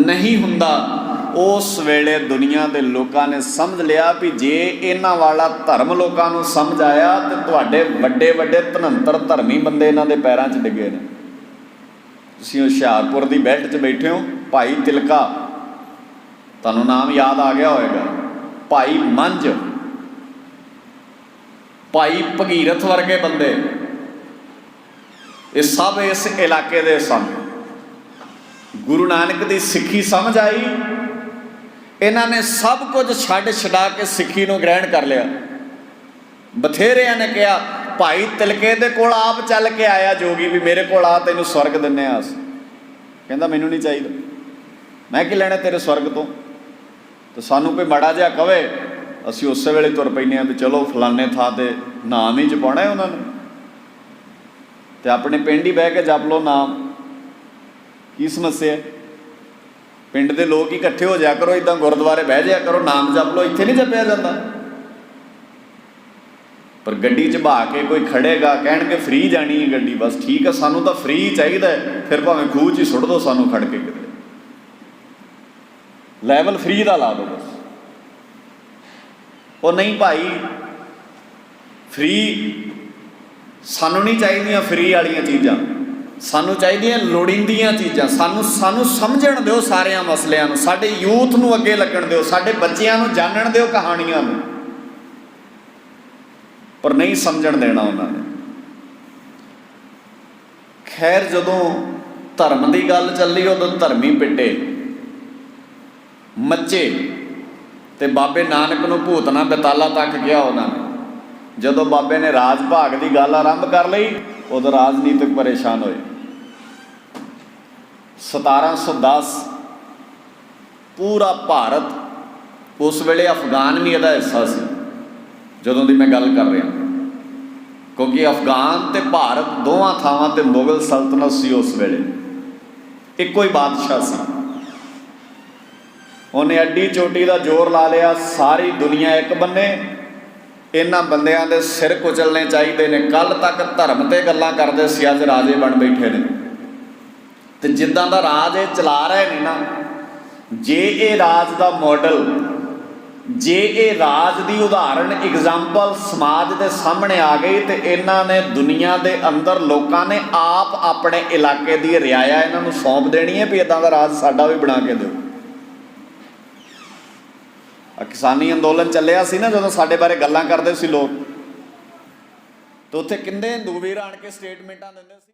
ਨਹੀਂ ਹੁੰਦਾ, ਉਸ ਵੇਲੇ ਦੁਨੀਆ ਦੇ ਲੋਕਾਂ ਨੇ ਸਮਝ ਲਿਆ ਵੀ ਜੇ ਇਹਨਾਂ ਵਾਲਾ ਧਰਮ ਲੋਕਾਂ ਨੂੰ ਸਮਝ ਆਇਆ ਤੇ ਤੁਹਾਡੇ ਵੱਡੇ ਵੱਡੇ ਧਨੰਤਰ ਧਰਮੀ ਬੰਦੇ ਇਹਨਾਂ ਦੇ ਪੈਰਾਂ 'ਚ ਡਿੱਗੇ ਨੇ। ਤੁਸੀਂ ਹੁਸ਼ਿਆਰਪੁਰ ਦੀ ਬੈਲਟ 'ਚ ਬੈਠੇ ਹੋ, ਭਾਈ ਤਿਲਕਾ, ਤੁਹਾਨੂੰ ਨਾਮ ਯਾਦ ਆ ਗਿਆ ਹੋਏਗਾ, ਭਾਈ ਮੰਝ, ਭਾਈ ਭਗੀਰਥ ਵਰਗੇ ਬੰਦੇ, ਇਹ ਸਭ ਇਸ ਇਲਾਕੇ ਦੇ ਸਨ। ਗੁਰੂ ਨਾਨਕ ਦੀ ਸਿੱਖੀ ਸਮਝ ਆਈ, ਇਹਨਾਂ ਨੇ ਸਭ ਕੁਝ ਛੱਡ ਛਡਾ ਕੇ ਸਿੱਖੀ ਨੂੰ ਗ੍ਰਹਿਣ ਕਰ ਲਿਆ। ਬਥੇਰਿਆਂ ਨੇ ਕਿਹਾ ਭਾਈ ਤਿਲਕੇ ਦੇ ਕੋਲ ਆਪ ਚੱਲ ਕੇ ਆਇਆ ਜੋਗੀ ਵੀ ਮੇਰੇ ਕੋਲ ਆ, ਤੈਨੂੰ ਸਵਰਗ ਦਿੰਨੇ ਆ। ਕਹਿੰਦਾ ਮੈਨੂੰ ਨਹੀਂ ਚਾਹੀਦਾ, ਮੈਂ ਕੀ ਲੈਣਾ ਤੇਰੇ ਸਵਰਗ ਤੋਂ। ਤੇ ਸਾਨੂੰ ਕੋਈ ਮਾੜਾ ਜਿਹਾ ਕਵੇ ਅਸੀਂ ਉਸੇ ਵੇਲੇ ਤੁਰ ਪੈਂਦੇ ਹਾਂ ਵੀ ਚਲੋ ਫਲਾਣੇ ਥਾਂ 'ਤੇ ਨਾਮ ਹੀ ਜਪਾਉਣਾ ਉਹਨਾਂ ਨੂੰ, ਤੇ ਆਪਣੇ ਪਿੰਡ ਹੀ ਬਹਿ ਕੇ ਜਪ ਲਓ ਨਾਮ, ਕੀ ਸਮੱਸਿਆ। ਪਿੰਡ ਦੇ ਲੋਕ ਹੀ ਇਕੱਠੇ ਹੋ ਜਾਇਆ ਕਰੋ, ਇੱਦਾਂ ਗੁਰਦੁਆਰੇ ਬਹਿ ਜਾਇਆ ਕਰੋ, ਨਾਮ ਜਪ ਲਓ, ਇੱਥੇ ਨਹੀਂ ਜਪਿਆ ਜਾਂਦਾ। ਪਰ ਗੱਡੀ 'ਚ ਬਹਾ ਕੇ ਕੋਈ ਖੜੇਗਾ, ਕਹਿਣਗੇ ਫ੍ਰੀ ਜਾਣੀ ਹੈ ਗੱਡੀ, ਬਸ ਠੀਕ ਹੈ ਸਾਨੂੰ ਤਾਂ ਫ੍ਰੀ ਚਾਹੀਦਾ, ਫਿਰ ਭਾਵੇਂ ਖੂਹ 'ਚ ਹੀ ਸੁੱਟ ਦਿਓ ਸਾਨੂੰ ਖੜ ਕੇ, ਕਿਤੇ ਲੈਵਲ ਫ੍ਰੀ ਦਾ ਲਾ ਦਿਓ ਬਸ। ਉਹ ਨਹੀਂ ਭਾਈ ਫ੍ਰੀ ਸਾਨੂੰ ਨਹੀਂ ਚਾਹੀਦੀਆਂ, ਫ੍ਰੀ ਵਾਲੀਆਂ ਚੀਜ਼ਾਂ ਸਾਨੂੰ ਚਾਹੀਦੀਆਂ, ਲੋੜੀਂਦੀਆਂ ਚੀਜ਼ਾਂ। ਸਾਨੂੰ ਸਮਝਣ ਦਿਓ ਸਾਰਿਆਂ ਮਸਲਿਆਂ ਨੂੰ, ਸਾਡੇ ਯੂਥ ਨੂੰ ਅੱਗੇ ਲੱਗਣ ਦਿਓ, ਸਾਡੇ ਬੱਚਿਆਂ ਨੂੰ ਜਾਣਨ ਦਿਓ ਕਹਾਣੀਆਂ ਨੂੰ, ਪਰ ਨਹੀਂ ਸਮਝਣ ਦੇਣਾ ਉਹਨਾਂ ਨੇ। ਖੈਰ ਜਦੋਂ ਧਰਮ ਦੀ ਗੱਲ ਚੱਲੀ ਉਦੋਂ ਧਰਮੀ ਪਿੱਟੇ ਮੱਚੇ ਤੇ ਬਾਬੇ ਨਾਨਕ ਨੂੰ ਭੂਤਨਾ ਬੇਤਾਲਾ ਤੱਕ ਗਿਆ ਉਹਨਾਂ ਨੇ। ਜਦੋਂ ਬਾਬੇ ਨੇ ਰਾਜ ਭਾਗ ਦੀ ਗੱਲ ਆਰੰਭ ਕਰ ਲਈ ਉਦੋਂ ਰਾਜਨੀਤਿਕ ਪਰੇਸ਼ਾਨ ਹੋਏ। 1710 ਪੂਰਾ ਭਾਰਤ, ਉਸ ਵੇਲੇ ਅਫਗਾਨ ਵੀ ਇਹਦਾ ਹਿੱਸਾ ਸੀ ਜਦੋਂ ਦੀ ਮੈਂ ਗੱਲ ਕਰ ਰਿਹਾ, ਕਿਉਂਕਿ ਅਫਗਾਨ ਤੇ ਭਾਰਤ ਦੋਵਾਂ ਥਾਵਾਂ ਤੇ ਮੁਗਲ ਸਲਤਨਤ ਸੀ ਉਸ ਵੇਲੇ, ਇੱਕੋ ਹੀ ਬਾਦਸ਼ਾਹ ਸੀ। ਉਹਨੇ ਅੱਡੀ ਚੋਟੀ ਦਾ ਜ਼ੋਰ ਲਾ ਲਿਆ, ਸਾਰੀ ਦੁਨੀਆ ਇੱਕ ਬੰਨੇ, ਇਹਨਾਂ ਬੰਦਿਆਂ ਦੇ ਸਿਰ ਕੁਚਲਣੇ ਚਾਹੀਦੇ ਨੇ। ਕੱਲ ਤੱਕ ਧਰਮ ਤੇ ਗੱਲਾਂ ਕਰਦੇ ਸੀ, ਅੱਜ ਰਾਜੇ ਬਣ ਬੈਠੇ ਨੇ। ਤੇ ਜਿੱਦਾਂ ਦਾ ਰਾਜ ਇਹ ਚਲਾ ਰਹੇ ਨੇ ਨਾ, ਜੇ ਇਹ ਰਾਜ ਦਾ ਮਾਡਲ, ਜੇ ਇਹ ਰਾਜ ਦੀ ਉਦਾਹਰਣ ਐਗਜ਼ਾਮਪਲ ਸਮਾਜ ਦੇ ਸਾਹਮਣੇ ਆ ਗਈ ਤੇ ਇਹਨਾਂ ਨੇ ਦੁਨੀਆ ਦੇ ਅੰਦਰ ਲੋਕਾਂ ਨੇ ਆਪ ਆਪਣੇ ਇਲਾਕੇ ਦੀ ਰਿਆਇਆ ਇਹਨਾਂ ਨੂੰ ਸੌਂਪ ਦੇਣੀ ਹੈ ਵੀ ਇੱਦਾਂ ਦਾ ਰਾਜ ਸਾਡਾ ਵੀ ਬਣਾ ਕੇ ਦਿਓ। ਕਿਸਾਨੀ ਅੰਦੋਲਨ ਚੱਲਿਆ ਸੀ ਨਾ, ਜਦੋਂ ਸਾਡੇ ਬਾਰੇ ਗੱਲਾਂ ਕਰਦੇ ਸੀ ਲੋਕ, ਤੇ ਉੱਥੇ ਕਿੰਨੇ ਹਿੰਦੂ ਵੀਰ ਆਣ ਕੇ ਸਟੇਟਮੈਂਟਾਂ ਦਿੰਦੇ ਸੀ।